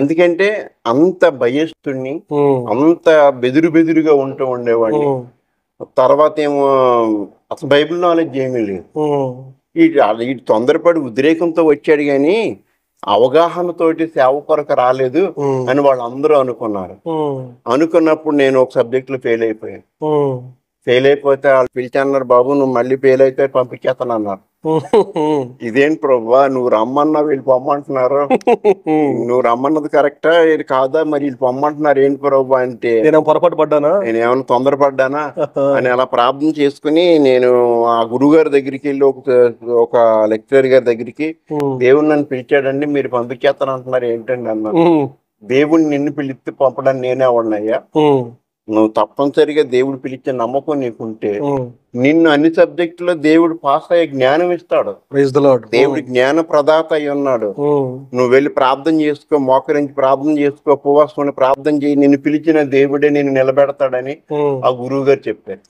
ఎందుకంటే అంత భయస్తుని, అంత బెదురుగా ఉంటూ ఉండేవాడిని. తర్వాత ఏమో అసలు బైబిల్ నాలెడ్జ్ ఏమీ లేదు. ఈ తొందరపడి ఉద్రేకంతో వచ్చాడు కానీ అవగాహనతోటి సేవ కొరకు రాలేదు అని వాళ్ళందరూ అనుకున్నారు. అనుకున్నప్పుడు నేను ఒక సబ్జెక్ట్ లో ఫెయిల్ అయిపోయాను. ఫెయిల్ అయిపోతే వాళ్ళు పిలిచాన్నారు, బాబు నువ్వు మళ్ళీ ఫెయిల్ అయితే పంపించేస్తాను అన్నారు. ఇదేంటి ప్రభువా నువ్వు రమ్మన్నా వీళ్ళు పొమ్మంటున్నారు, నువ్వు రమ్మన్నది కరెక్టా ఇది కాదా, మరి వీళ్ళు పొమ్మంటున్నారు ఏంటి ప్రభు అంటే, పొరపాటు పడ్డానా, నేను ఏమైనా తొందరపడ్డానా అని అలా ప్రార్థన చేసుకుని నేను ఆ గురువు గారి దగ్గరికి వెళ్ళి ఒక లెక్చరర్ గారి దగ్గరికి, దేవుడు నన్ను పిలిచాడండి మీరు పంపించేస్తాను అంటున్నారు ఏంటండి అన్నారు. దేవుడు నిన్ను పిలిస్తే పంపడానికి నేనే ఉన్నాయ్యా, నువ్వు తప్పనిసరిగా దేవుడు పిలిచే నమ్మకం నీకుంటే నిన్ను అన్ని సబ్జెక్టులో దేవుడు పాస్ అయ్యే జ్ఞానం ఇస్తాడు. దేవుడు జ్ఞాన ప్రదాత అయి ఉన్నాడు. నువ్వు వెళ్ళి ప్రార్థన చేసుకో, మోకరించి ప్రార్థన చేసుకో, ఉపవాసం ప్రార్థన చేయి, నిన్ను పిలిచిన దేవుడే నిన్ను నిలబెడతాడని ఆ గురువు గారు చెప్పారు.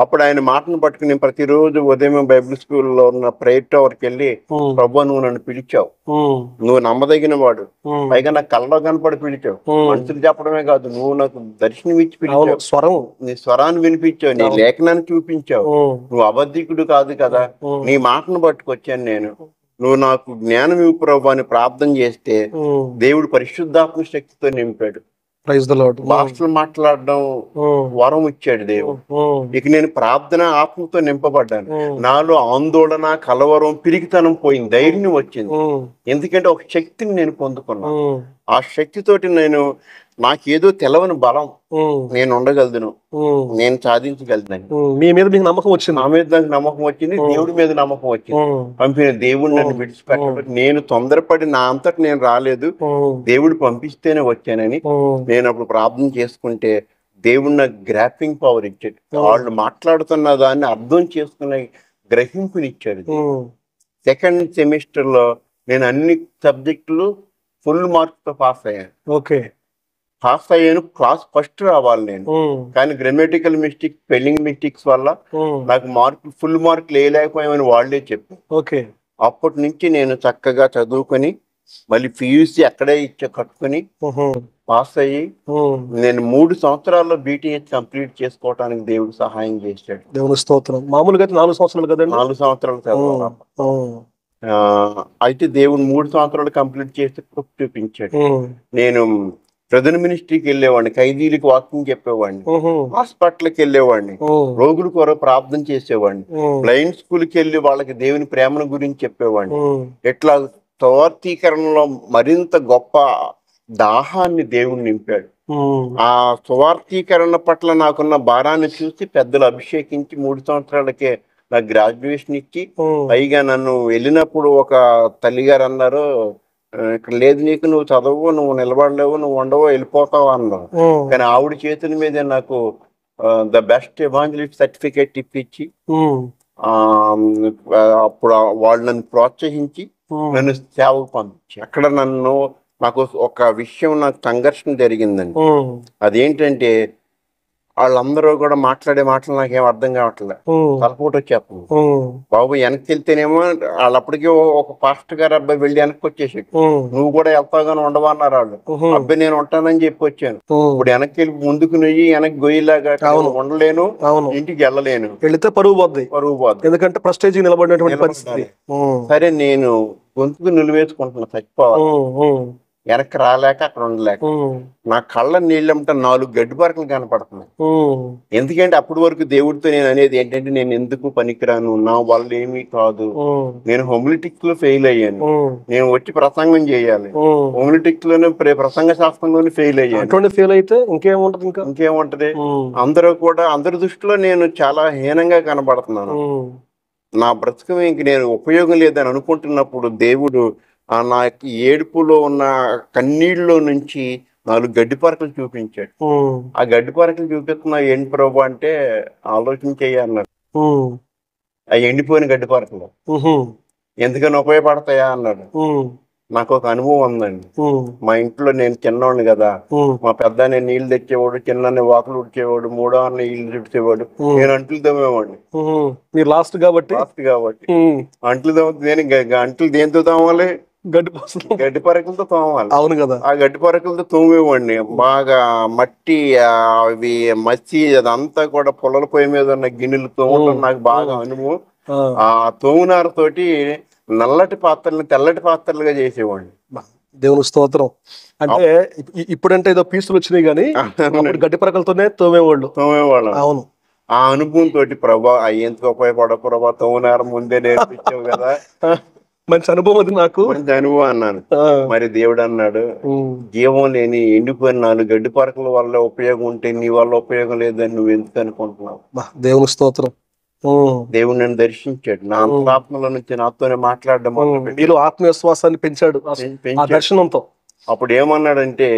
అప్పుడు ఆయన మాటను పట్టుకుని ప్రతిరోజు ఉదయం బైబిల్ స్కూల్లో ఉన్న ప్రేయర్ టవర్కి వెళ్ళి, ప్రభు నువ్వు నన్ను పిలిచావు, నువ్వు నమ్మదగిన వాడు, పైగా నాకు కళ్ళలో కనపడి పిలిచావు, మనుషులు చెప్పడమే కాదు, నువ్వు నాకు దర్శనం ఇచ్చి పిలిచావు, నీ స్వరాన్ని వినిపించావు, నీ లేఖనాన్ని చూపించావు, నువ్వు అబద్ధికుడు కాదు కదా, నీ మాటను పట్టుకొచ్చాను నేను, నువ్వు నాకు జ్ఞానం ఇవ్వు ప్రభు అని ప్రార్థన చేస్తే దేవుడు పరిశుద్ధాత్మ శక్తితో నింపాడు. భాషలు మాట్లాడడం వరం ఇచ్చాడు దేవుడు. ఇక నేను ప్రార్థన ఆత్మతో నింపబడ్డాను. నాలో ఆందోళన, కలవరం, పిరికితనం పోయింది, ధైర్యం వచ్చింది. ఎందుకంటే ఒక శక్తిని నేను పొందుకున్నాను. ఆ శక్తితోటి నాకేదో తెలవని బలం, నేను ఉండగలను, నేను సాధించగలను. మీ మీద మీకు నమ్మకం వచ్చింది? నా మీద నాకు నమ్మకం వచ్చింది, దేవుడి మీద నమ్మకం వచ్చింది. పంపిన దేవుడు నన్ను విడిచిపెట్టలేదు. నేను తొందరపడి నా అంతటి నేను రాలేదు, దేవుడు పంపిస్తేనే వచ్చానని నేను అప్పుడు ప్రార్థన చేసుకుంటే దేవుడు నాకు గ్రాఫింగ్ పవర్ ఇచ్చాడు. వాళ్ళు మాట్లాడుతున్న దాన్ని అర్థం చేసుకునే గ్రహింపునిచ్చాడు. సెకండ్ సెమిస్టర్ లో నేను అన్ని సబ్జెక్టులు ఫుల్ మార్క్స్ తో పాస్ అయ్యాను. పాస్ అయ్యాను, క్లాస్ ఫస్ట్ రావాలి నేను. కానీ గ్రామటికల్ మిస్టేక్స్, స్పెల్లింగ్ మిస్టేక్స్ వల్ల నాకు ఫుల్ మార్కులు వేయలేకపోయామని వాళ్ళే చెప్పారు. అప్పటి నుంచి నేను చక్కగా చదువుకొని మళ్ళీ PUC అక్కడే కట్టుకుని పాస్ అయ్యి నేను 3 సంవత్సరాల్లో BTH కంప్లీట్ చేసుకోవడానికి దేవుడు సహాయం చేశాడు. దేవుని స్తోత్రం. మామూలుగా 4 సంవత్సరాలు కదండి? 4 సంవత్సరాలు చదవాలి. అయితే దేవుడు 3 సంవత్సరాలు కంప్లీట్ చేసి చూపించాడు. నేను ప్రధాన మినిస్ట్రీకి వెళ్ళేవాడిని, ఖైదీలకు వాకింగ్ చెప్పేవాడిని, హాస్పిటల్కి వెళ్ళేవాడిని, రోగుల కొరకు ప్రార్థన చేసేవాడిని, బ్లైండ్ స్కూల్కి వెళ్ళి వాళ్ళకి దేవుని ప్రేమను గురించి చెప్పేవాడిని. ఇట్లా సువార్థీకరణలో మరింత గొప్ప దాహాన్ని దేవుడు నింపాడు. ఆ సువార్థీకరణ పట్ల నాకున్న భారాన్ని చూసి పెద్దలు అభిషేకించి 3 సంవత్సరాలకే నాకు గ్రాడ్యుయేషన్ ఇచ్చి, పైగా నన్ను వెళ్ళినప్పుడు ఒక తల్లిగారు అన్నారు, ఇక్కడ లేదు నీకు, నువ్వు చదవవు, నువ్వు నిలబడలేవు, నువ్వు ఉండవు, వెళ్ళిపోతావు అన్నారు. కానీ ఆవిడ చేతుల మీద నాకు ద బెస్ట్ ఎవాంజలిస్ట్ సర్టిఫికేట్ ఇప్పించి అప్పుడు వాళ్ళు నన్ను ప్రోత్సహించి నన్ను సేవకు పంపించి, అక్కడ నాకు ఒక విషయం, నాకు సంఘర్షణ జరిగిందండి. అదేంటంటే వాళ్ళందరూ కూడా మాట్లాడే మాటలు నాకేం అర్థం కావట్లేదు, తలపోటు వచ్చేస్తుంది. బాబు వెనక్కి వెళ్తేనేమో వాళ్ళప్పటికీ ఒక పాస్టర్ గారు అబ్బాయి వెళ్ళి వెనక్కి వచ్చేసాడు, నువ్వు కూడా వెళ్తాగానే ఉండవా అన్నారు వాళ్ళు. అబ్బాయి నేను ఉంటానని చెప్పి వచ్చాను. ఇప్పుడు వెనక్కి వెళ్ళి ముందుకు నుయ్యి వెనక్కి గొయ్యిలాగా ఉండలేను, ఇంటికి వెళ్ళలేను, వెళితే పరువు పోద్ది, ఎందుకంటే ప్రెస్టేజ్ నిలబడినటువంటి పరిస్థితి. సరే నేను గొంతుకు నిలువేసుకుంటున్నా, చచ్చిపోవాలి, వెనక్కి రాలేక అక్కడ ఉండలేక. నా కళ్ళ నీళ్ళంటే 4 గడ్డి పరకలు కనపడుతున్నాయి. ఎందుకంటే అప్పటి వరకు దేవుడితో నేను అనేది ఏంటంటే, నేను ఎందుకు పనికిరాను, నా వల్ల ఏమీ కాదు, నేను హోమిలిటిక్స్ లో ఫెయిల్ అయ్యాను, నేను వచ్చి ప్రసంగం చేయాలి, హోమిలిటిక్స్ లోనే ప్రసంగ శాస్త్రంలోనే ఫెయిల్ అయ్యాను. ఫెయిల్ అయితే ఇంకేముంటది, అందరి దృష్టిలో నేను చాలా హీనంగా కనబడుతున్నాను. నా బ్రతుకు ఇంక నేను ఉపయోగం లేదని అనుకుంటున్నప్పుడు దేవుడు నా ఏడుపులో ఉన్న కన్నీళ్ళలో నుంచి 4 గడ్డి పరకలు చూపించాడు. ఆ గడ్డి పరకలు చూపిస్తున్నా ఏంటి ప్రభు అంటే, ఆలోచించేయ అన్నాడు. ఆ ఎండిపోయిన గడ్డి పరకలు ఎందుకని ఉపయోగపడతాయా అన్నాడు. నాకు ఒక అనుభవం ఉందండి. మా ఇంట్లో నేను చిన్నవాడిని కదా, మా పెద్ద నేను నీళ్లు తెచ్చేవాడు, చిన్న వాకులు ఉడిచేవాడు, మూడో అన్న ఇల్లు చుడిచేవాడు, నేను అంట్లు తోమేవాడిని. మీరు లాస్ట్ కాబట్టి అంట్లు నేను అంట్లు దేంతో తోమాలి, గడ్డి పరకలతో తోమాలి. అవును కదా. ఆ గడ్డి పరకలతో తోమేవాడిని. బాగా మట్టి అవి మచ్చి అదంతా కూడా పొలాల పొయ్యి మీద ఉన్న గిన్నెలు తోమడం నాకు బాగా అనుభవం. ఆ తోమునారతోటి నల్లటి పాత్రలను తెల్లటి పాత్రలుగా చేసేవాడిని. దేవుని స్తోత్రం. అంటే ఇప్పుడంటే ఏదో పీసులు వచ్చినాయి కానీ గడ్డి పరకలతోనే తోమేవాళ్ళు. అవును. ఆ అనుభవం తోటి ప్రభా అయ్యేందుకు ఉపయోగపడ ప్రభా, తోమునార ముందే నేర్పించావు కదా, మంచి అనుభవం అది, నాకు మంచి అనుభవం అన్నాను. మరి దేవుడు అన్నాడు, జీవం లేని ఎండిపోయిన 4 గడ్డి పరకల వల్ల ఉపయోగం ఉంటే నీ వల్ల ఉపయోగం లేదని నువ్వు ఎందుకు అనుకుంటున్నావు. దేవుని స్తోత్రం. దేవుడు నన్ను దర్శించాడు, నా అంతరాత్మల నుంచి నాతోనే మాట్లాడడం, మీరు ఆత్మవిశ్వాసాన్ని పెంచాడు దర్శనంతో. అప్పుడు ఏమన్నాడంటే,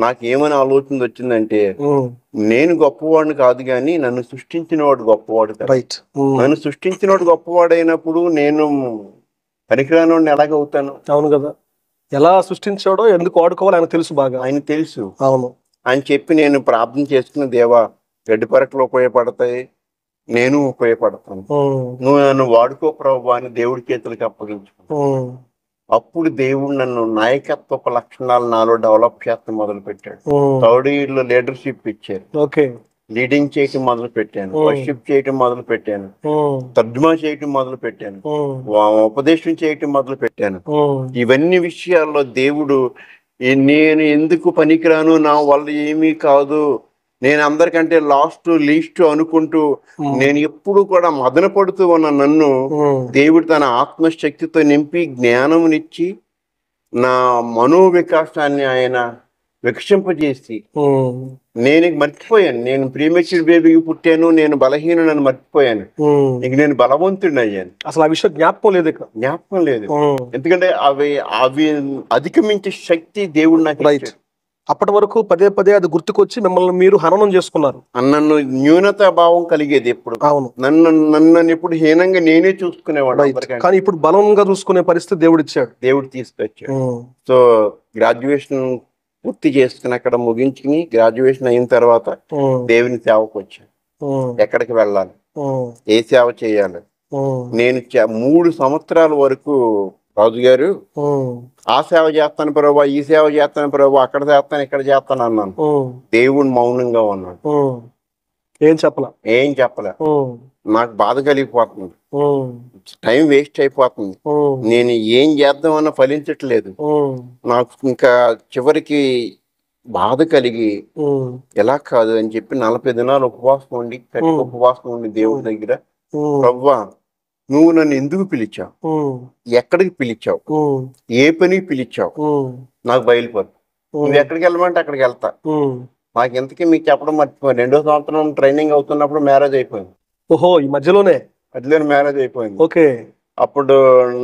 నాకేమని ఆలోచన వచ్చిందంటే, నేను గొప్పవాడిని కాదు గాని నన్ను సృష్టించిన వాడు గొప్పవాడు. నన్ను సృష్టించిన వాడు గొప్పవాడు అయినప్పుడు నేను పనికిరాని ఎలాగవుతాను. అవును కదా. ఎలా సృష్టించాడో ఎందుకు వాడుకోవాలో ఆయన తెలుసు, బాగా ఆయన తెలుసు. అవును. ఆయన చెప్పి నేను ప్రార్థన చేసుకున్న, దేవా గడ్డి పరకలు ఉపయోగపడతాయి, నేను ఉపయోగపడతాను, నువ్వు నన్ను వాడుకో ప్రభు అని దేవుడి చేతులకు అప్పగించుకున్నాను. అప్పుడు దేవుడు నన్ను నాయకత్వపు లక్షణాలు నాలో డెవలప్ చేస్తాను మొదలు పెట్టాడు. థర్డ్ ఇయర్ లో లీడర్షిప్ ఇచ్చారు. లీడింగ్ చేయటం మొదలు పెట్టాను, వర్షిప్ చేయటం మొదలు పెట్టాను, తర్జుమా చేయటం మొదలు పెట్టాను, ఉపదేశం చేయటం మొదలు పెట్టాను. ఇవన్నీ విషయాల్లో దేవుడు నేను ఎందుకు పనికిరాను, నా వల్ల ఏమీ కాదు, నేను అందరికంటే లీస్ట్ అనుకుంటూ నేను ఎప్పుడు కూడా మదన పడుతూ ఉన్న నన్ను దేవుడు తన ఆత్మశక్తితో నింపి జ్ఞానమునిచ్చి నా మనోవికాసాన్ని ఆయన వికసింపజేసి నేను మర్చిపోయాను. నేను ప్రీమెచ్యూర్ బేబీకి పుట్టాను, నేను బలహీనని మర్చిపోయాను. ఇక నేను బలవంతుడిని అయ్యాను. అసలు ఆ విషయం జ్ఞాపకం లేదు. ఎందుకంటే అవి అధిగమించే శక్తి దేవుడు నాకు ఇచ్చాడు. అప్పటి వరకు పదే పదే అది గుర్తుకొచ్చి మిమ్మల్ని మీరు హననం చేసుకున్నారు. నన్ను న్యూనతా భావం కలిగేది ఎప్పుడు. అవును, నన్ను ఎప్పుడు హీనంగా నేనే చూసుకునేవాడు. కానీ ఇప్పుడు బలంగా చూసుకునే పరిస్థితి దేవుడు ఇచ్చాడు, దేవుడు తీసుకొచ్చాడు. సో గ్రాడ్యుయేషన్ పూర్తి చేసుకుని అక్కడ ముగించుకుని గ్రాడ్యుయేషన్ అయిన తర్వాత దేవుని సేవకు వచ్చాను. ఎక్కడికి వెళ్ళాలి, ఏ సేవ చేయాలి. నేను 3 సంవత్సరాల వరకు రాజు గారు ఆ సేవ చేస్తాను ప్రభా, ఈ సేవ చేస్తాను ప్రభా, అక్కడ చేస్తాను ఇక్కడ చేస్తాను అన్నాను. దేవుడు మౌనంగా ఉన్నాడు, ఏం చెప్పలే. నాకు బాధ కలిగిపోతుంది, టైం వేస్ట్ అయిపోతుంది, నేను ఏం చేద్దామన్నా ఫలించట్లేదు. నాకు ఇంకా చివరికి బాధ కలిగి ఎలా కాదు అని చెప్పి 40 దినాలు ఉపవాసం ఉండి దేవుడి దగ్గర, ప్రభువా నువ్వు నన్ను ఎందుకు పిలిచావు, ఎక్కడికి పిలిచావు, ఏ పనికి పిలిచావు, నాకు బయలుపోదు. నువ్వు ఎక్కడికి వెళ్ళమంటే అక్కడికి వెళ్తా. నాకు ఇంతకీ మీకు చెప్పడం మర్చిపోయింది, 2వ సంవత్సరం ట్రైనింగ్ అవుతున్నప్పుడు మ్యారేజ్ అయిపోయింది. ఓహో, ఈ మధ్యలోనే మ్యారేజ్ అయిపోయింది. అప్పుడు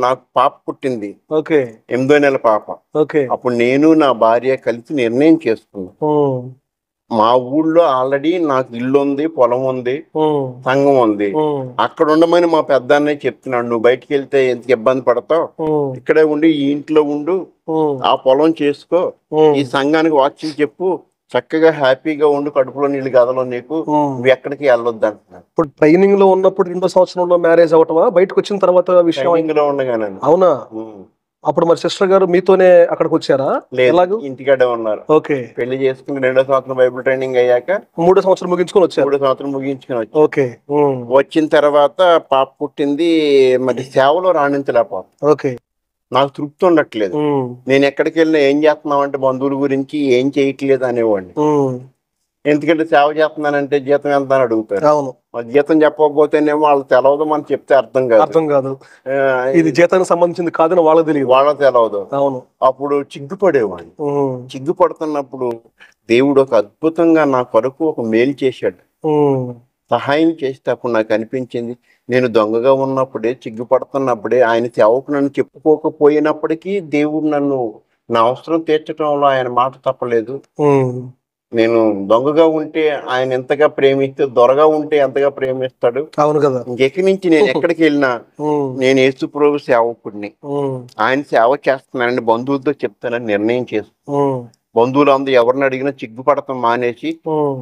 నాకు పాప పుట్టింది, 8వ నెల పాప. అప్పుడు నేను నా భార్య కలిసి నిర్ణయం చేసుకున్నాం. మా ఊళ్ళో ఆల్రెడీ నాకు ఇల్లు ఉంది, పొలం ఉంది, సంఘం ఉంది. అక్కడ ఉండమని మా పెద్ద అన్నయ్య చెప్తున్నాడు, నువ్వు బయటికి వెళ్తే ఎంత ఇబ్బంది పడతావు, ఇక్కడే ఉండి ఈ ఇంట్లో ఉండు, ఆ పొలం చేసుకో, ఈ సంఘానికి వాక్యం చెప్పు, చక్కగా హ్యాపీగా ఉండు, కడుపులో నీళ్ళు గదలో నీకు, నువ్వు ఎక్కడికి వెళ్ళొద్దు అంటున్నాడు. ఇప్పుడు ట్రైనింగ్ లో ఉన్నప్పుడు 2వ సంవత్సరంలో మ్యారేజ్ అవటమా, బయటకు వచ్చిన తర్వాత విషయం లో ఉండగానే? అవునా. అప్పుడు మరి సిస్టర్ గారు మీతోనే అక్కడికి వచ్చారా? లేదు, ఇంటికాడే ఉన్నారు. పెళ్లి చేసుకుని 2వ సంవత్సరం బైబిల్ ట్రైనింగ్ అయ్యాక 3వ సంవత్సరం ముగించుకొని వచ్చారు. 3వ సంవత్సరం ముగించుకుని వచ్చారు. వచ్చిన తర్వాత పాప పుట్టింది, మరి సేవలో రాణించలేకపోతుంది. నాకు తృప్తి ఉండట్లేదు. నేను ఎక్కడికి వెళ్ళినా ఏం చేస్తున్నావు అంటే బంధువుల గురించి ఏం చేయట్లేదు అనేవాడిని. ఎందుకంటే సేవ చేస్తున్నానంటే జీతం ఎంత అని అడుగుతారు. జీతం చెప్పకపోతేనేమో వాళ్ళు తెలవదు, మనం చెప్తే అర్థం కాదు. ఇది జీతానికి సంబంధించింది కాదని వాళ్ళకి తెలవదు. అప్పుడు చిగ్గుపడేవాడిని. చిగ్గుపడుతున్నప్పుడు దేవుడు ఒక అద్భుతంగా నా కొరకు ఒక మేలు చేశాడు, సహాయం చేస్తే అప్పుడు నాకు అనిపించింది, నేను దొంగగా ఉన్నప్పుడే, చిగ్గుపడుతున్నప్పుడే, ఆయన సేవకు నన్ను చెప్పుకోకపోయినప్పటికీ దేవుడు నన్ను నా అవసరం తీర్చడంలో ఆయన మాట తప్పలేదు. నేను దొంగగా ఉంటే ఆయన ఎంతగా ప్రేమిస్తే, దొరగా ఉంటే ఎంతగా ప్రేమిస్తాడు. అవును కదా. ఇంకెక్కడి నుంచి నేను ఎక్కడికి వెళ్ళినా నేను యేసు ప్రభు సేవకుడిని, ఆయన సేవ చేస్తున్నానని బంధువులతో చెప్తానని నిర్ణయం చేసుకున్నాను. బంధువులందరూ ఎవరిని అడిగినా చిగ్గుపడతాం మానేసి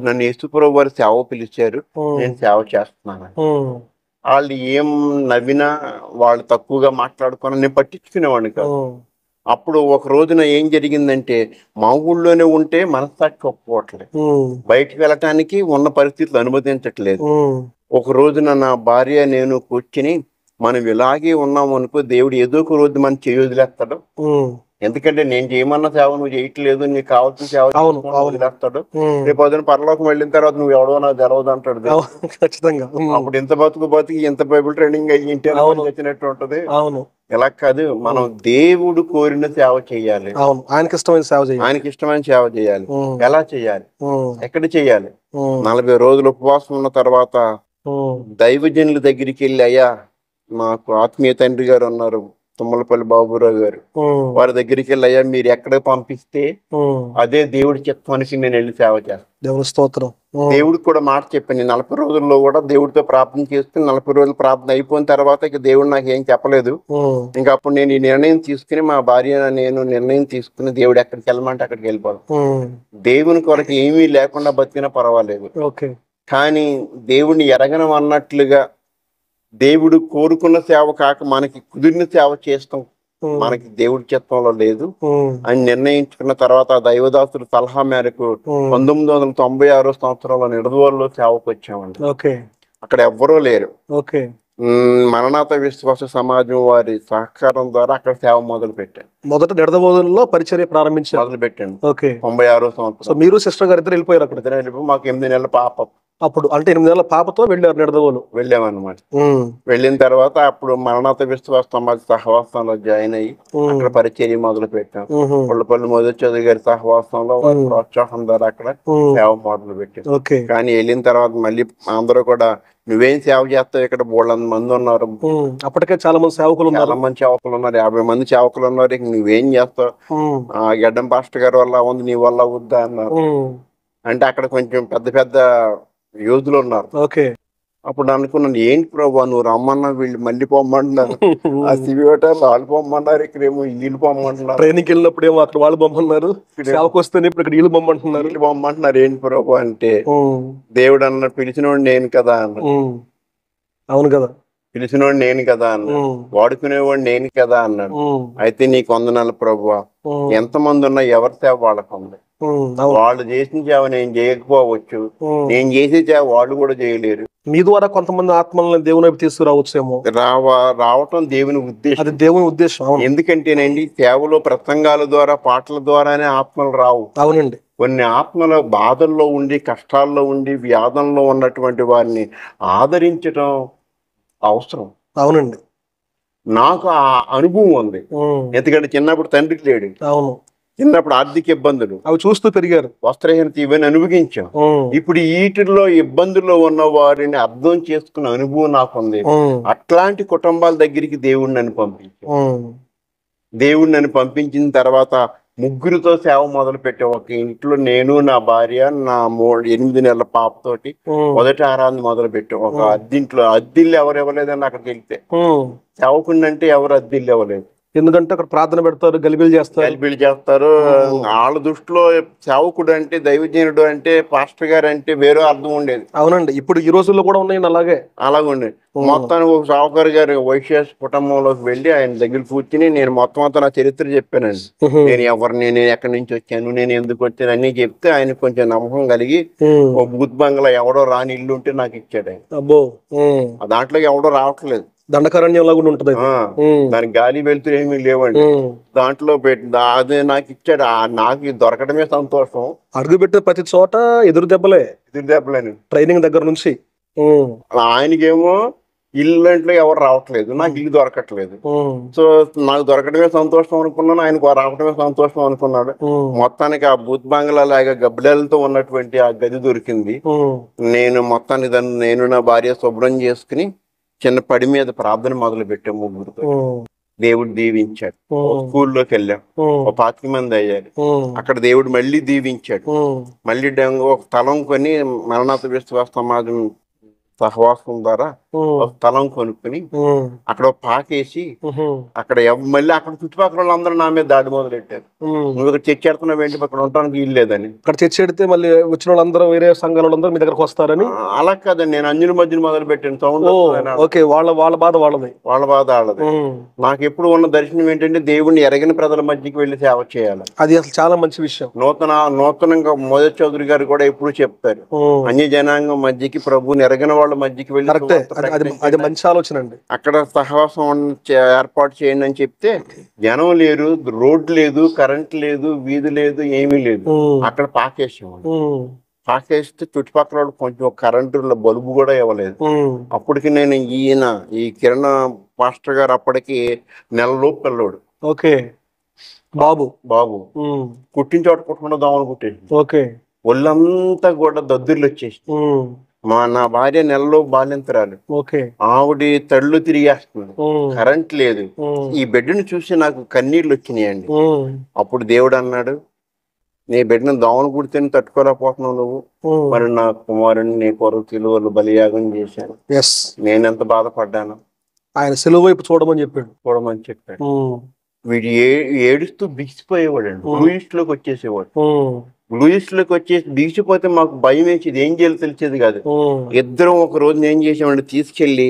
నన్ను యేసు ప్రభు వారి సేవ పిలిచారు, నేను సేవ చేస్తున్నాను. వాళ్ళు ఏం నవ్వినా, వాళ్ళు తక్కువగా మాట్లాడుకున్నా నేను పట్టించుకునేవాడిని కాదు. అప్పుడు ఒక రోజున ఏం జరిగిందంటే, మా ఊళ్ళోనే ఉంటే మనస్సాక్షి ఒప్పుకోవట్లేదు, బయటికి వెళ్ళటానికి ఉన్న పరిస్థితులు అనుమతించట్లేదు. ఒక రోజున నా భార్య నేను కూర్చుని, మనం ఇలాగే ఉన్నాం అనుకో, దేవుడు ఏదో ఒక రోజు మనం చేయొదిలేస్తాడు. ఎందుకంటే నేను చేయమన్న సేవ నువ్వు చేయట్లేదు, నీకు కావాల్సిన సేవ వదిలేస్తాడు. రేపు పొద్దున పరలోకం వెళ్ళిన తర్వాత నువ్వు ఎవడో నాకు తెలవదు అంటాడు. ఖచ్చితంగా. అప్పుడు ఇంత బతికి ఇంత బైబిల్ ట్రైనింగ్ అయ్యి ఇంటి వచ్చినట్టు ఉంటది. ఎలా కాదు, మనం దేవుడు కోరిన సేవ చేయాలి, ఆయనకి ఇష్టమైన సేవ చేయాలి. ఎలా చేయాలి, ఎక్కడ చేయాలి? 40 రోజులు ఉపవాసం ఉన్న తర్వాత దైవజనుల దగ్గరికి వెళ్ళి, అయ్యా మాకు ఆత్మీయ తండ్రి గారు ఉన్నారు, తుమ్మలపల్లి బాబురావు గారు, వారి దగ్గరికి వెళ్ళి, అయ్యా మీరు ఎక్కడ పంపిస్తే అదే దేవుడి చిత్తం అనేసి నేను వెళ్ళి సేవ చేస్తాను. దేవుని స్తోత్రం. దేవుడికి కూడా మాట చెప్పాను. 40 రోజుల్లో కూడా దేవుడితో ప్రార్థన చేసుకుని 40 రోజులు ప్రార్థన అయిపోయిన తర్వాత ఇక దేవుడు నాకు ఏం చెప్పలేదు. ఇంకా అప్పుడు నేను ఈ నిర్ణయం తీసుకుని, మా భార్య నేను నిర్ణయం తీసుకుని, దేవుడు ఎక్కడికి వెళ్ళమంటే అక్కడికి వెళ్ళిపోతాం. దేవుని కొరకు ఏమీ లేకుండా బతికినా పర్వాలేదు, కానీ దేవుణ్ణి ఎరగనం అన్నట్లుగా దేవుడు కోరుకున్న సేవ కాక మనకి కుదిరిన సేవ చేస్తాం మనకి దేవుడి చిత్తంలో లేదు అని నిర్ణయించుకున్న తర్వాత దైవదాసుల సలహా మేరకు 1996 సంవత్సరంలో నిడదవోలులో సేవకు వచ్చామండి. అక్కడ ఎవ్వరూ లేరు. మరణాత విశ్వాస సమాజం వారి సహకారం ద్వారా అక్కడ సేవ మొదలు పెట్టాను. మొదట నిడదవోలులో పరిచర్య ప్రారంభించారు. మొదలు పెట్టాను 96 సంవత్సరం. మీరు సిస్టర్ గారు ఇద్దరు వెళ్ళిపోయారు అక్కడ. మాకు 8 నెలల పాప. అప్పుడు అంటే 8 నెలల పాపతో వెళ్ళారు నిడదవోలు. వెళ్ళామన్నమాట. వెళ్ళిన తర్వాత అప్పుడు మరణాత విశ్వాస సమాజ సహవాసంలో జాయిన్ అయ్యి అక్కడ పరిచర్య మొదలు పెట్టాం. పుల్లపల్లి మొదటి చౌదరి గారి సహవాసంలో ప్రోత్సాహం ద్వారా అక్కడ సేవ మొదలు పెట్టాం. కానీ వెళ్ళిన తర్వాత మళ్ళీ అందరూ కూడా నువ్వేం సేవ చేస్తావు, ఇక్కడ 300 మంది ఉన్నారు, అప్పటికే చాలా మంది సేవకులు ఉన్నారు, 50 మంది సేవకులు ఉన్నారు, ఇక నువ్వేం చేస్తావు, గడ్డం పాస్టర్ గారి వల్ల ఉంది, నీ వల్ల వద్దా అన్నారు. అంటే అక్కడ కొంచెం పెద్ద పెద్ద యోధులు ఉన్నారు. అప్పుడు అనుకున్నాను, ఏంటి ప్రభా నువ్వు రమ్మన్నా వీళ్ళు మళ్ళీ పొమ్మంటున్నారు, ఆ సివివటాలు వాళ్ళు పొమ్మన్నారు, ఇక్కడేమో వీళ్ళు పొమ్మంటున్నారు, ట్రైనింగ్ వెళ్ళినప్పుడు ఏమో అక్కడ వాళ్ళు పొమ్మన్నారు, సేవకు వస్తే ఇప్పుడు ఇక్కడ వీళ్ళు పొమ్మంటున్నారు ఏంటి ప్రభా అంటే, దేవుడు అన్న పిలిచినోడు నేను కదా అన్న. అవును కదా, పిలిచినోడు నేను కదా అన్న, వాడుకునేవాడు నేను కదా అన్నాడు. అయితే నీకు వందనాలు ప్రభువా, ఎంతమంది ఉన్నా ఎవరి సేవ వాళ్ళకు ఉంది, వాళ్ళు చేసిన సేవ నేను చేయకపోవచ్చు, నేను చేసే సేవ వాళ్ళు కూడా చేయలేరు. మీ ద్వారా కొంతమంది ఆత్మలను దేవుని వైపు తీసుకురావచ్చేమో. రావటం దేవుని ఉద్దేశం, అది దేవుని ఉద్దేశం. ఎందుకంటేనండి సేవలో ప్రసంగాల ద్వారా పాటల ద్వారానే ఆత్మలు రావు. అవునండి, కొన్ని ఆత్మల బాధల్లో ఉండి కష్టాల్లో ఉండి వ్యాధంలో ఉన్నటువంటి వారిని ఆదరించటం అవసరం. అవునండి, నాకు ఆ అనుభవం ఉంది. ఎందుకంటే చిన్నప్పుడు తండ్రికి లేడు, అవును, చిన్నప్పుడు ఆర్థిక ఇబ్బందులు అవి చూస్తూ పెరిగారు, వస్త్రహీనత ఇవన్నీ అనుభవించాం. ఇప్పుడు వీటిల్లో ఇబ్బందుల్లో ఉన్న వారిని అర్థం చేసుకున్న అనుభవం నాకుంది. అట్లాంటి కుటుంబాల దగ్గరికి దేవుడిని పంపించిన తర్వాత ముగ్గురితో సేవ మొదలు పెట్టే, ఒక ఇంట్లో నేను, నా భార్య, నా 8 నెలల పాపతోటి మొదటి ఆరాధన మొదలు పెట్టాం. ఒక అద్దింట్లో అద్దిల్లు ఎవరు ఇవ్వలేదని అక్కడికి వెళ్తే, సేవకుండా అంటే ఎవరు అద్దిల్లు ఇవ్వలేదు. ఎందుకంటే అక్కడ ప్రార్థన పెడతారు, గలిబిలి చేస్తారు. వాళ్ళ దృష్టిలో సేవకుడు అంటే, దైవజనుడు అంటే, పాస్టర్ గారు అంటే వేరే అర్థం ఉండేది. అవునండి, ఇప్పుడు ఈ రోజుల్లో కూడా ఉన్నాయి అలాగే ఉండేది. మొత్తానికి ఒక సావుకారు గారు వైశ్య కుటుంబంలోకి వెళ్ళి ఆయన దగ్గర కూర్చుని నేను మొత్తం నా చరిత్ర చెప్పానండి. నేను ఎవరిని, నేను ఎక్కడి నుంచి వచ్చాను, నేను ఎందుకు వచ్చాను అన్ని చెప్తే ఆయన కొంచెం నమ్మకం కలిగి ఒక బూత్ బంగ్లా ఎవడో రాని ఇల్లు ఉంటే నాకు ఇచ్చాడు ఆయన. దాంట్లోకి ఎవడో రావట్లేదు, దండకారణ్యంలా కూడా ఉంటది, దానికి గాలి వెళ్తూ ఏమీ లేవండి. దాంట్లో అదే నాకు ఇచ్చాడు. నాకు దొరకడమే సంతోషం. అడుగు పెట్టే ప్రతి చోట ఎదురు దెబ్బలే ట్రైనింగ్ దగ్గర నుంచి. ఆయనకేమో ఇల్లు ఇంట్లో ఎవరు రావట్లేదు, నాకు ఇల్లు దొరకట్లేదు. సో నాకు దొరకడమే సంతోషం అనుకున్నాను, ఆయనకు రావటమే సంతోషం అనుకున్నాడు. మొత్తానికి ఆ బూత్ బంగ్లా లాగా గబ్బిలతో ఉన్నటువంటి ఆ గది దొరికింది. నేను మొత్తానికి నేను నా భార్య శుభ్రం చేసుకుని చిన్న పడి మీద ప్రార్థన మొదలు పెట్టాం ముగ్గురితో. దేవుడు దీవించాడు. స్కూల్లోకి వెళ్ళాం, ఒక 25 మంది అయ్యారు. అక్కడ దేవుడు మళ్ళీ దీవించాడు. మళ్ళీ ఒక స్థలం కొని మరణాత విశ్వాస సమాజం సహవాసం ద్వారా ఒక స్థలం కొనుక్కుని అక్కడ పాకేసి అక్కడ మళ్ళీ అక్కడ చుట్టుపక్కల వాళ్ళందరూ నా మీద దాడి మొదలు పెట్టారు. నువ్వు ఇక్కడ చర్చ ఎడుతున్నావు ఏంటి, అక్కడ ఉండడానికి వీలు లేదని. అక్కడ చర్చ ఎడితే మళ్ళీ వచ్చిన వాళ్ళందరూ వేరే సంఘాల వాళ్ళందరూ మీ దగ్గరకు వస్తారని. అలా కాదండి, నేను అంజుల మధ్యన మొదలు పెట్టాను. సౌండ్ వాళ్ళ బాధ వాళ్ళది. నాకు ఎప్పుడు ఉన్న దర్శనం ఏంటంటే దేవుడిని ఎరగిన ప్రజల మధ్యకి వెళ్ళి సేవ చేయాలి. అది అసలు చాలా మంచి విషయం. నూతనంగా మొదటి చౌదరి గారు కూడా ఎప్పుడు చెప్తారు, అన్య జనాంగం మధ్యకి ప్రభువుని ఎరగిన వాళ్ళ మధ్యకి వెళ్ళి అది మంచి ఆలోచన అండి. అక్కడ సహవాసం ఏర్పాటు చేయండి అని చెప్తే జనం లేరు, రోడ్డు లేదు, కరెంట్ లేదు, వీధి లేదు, ఏమీ లేదు. అక్కడ పాకేస్తే చుట్టుపక్కల వాళ్ళు కొంచెం కరెంటు బల్బు కూడా ఇవ్వలేదు. అప్పటికి నేను ఈ కిరణ్ మాస్టర్ గారు అప్పటికి నెలలోపు పిల్లోడు. బాబు కుట్టిన చోట కుట్టకుండా దోమలు కుట్టేసి ఒళ్ళంతా కూడా దద్దుర్లు వచ్చేసి, నా భార్య నెలలో బాలింతరాలు, ఆవిడ తళ్ళు తిరిగేస్తుంది, కరెంట్ లేదు. ఈ బిడ్డను చూసి నాకు కన్నీళ్ళు వచ్చినాయండి. అప్పుడు దేవుడు అన్నాడు, నీ బిడ్డను దోమలు కుడితేనే తట్టుకోలేకపోతున్నావు నువ్వు, మరి నా కుమారుని నీ కొరకు సిలువలో బలియాగం చేశాను, నేనెంత బాధపడ్డాను. ఆయన సిలువ వైపు చూడమని చెప్పాడు. వీడు ఏడుస్తూ బిగిసిపోయేవాడు అండి, లోకి వచ్చేసేవాడు. లూయిస్ లోకి వచ్చేసి దిగిపోతే మాకు భయం వేసేది, ఏం చేయాలో తెలిసేది కాదు. ఇద్దరం ఒక రోజు ఏం చేసామంటే తీసుకెళ్లి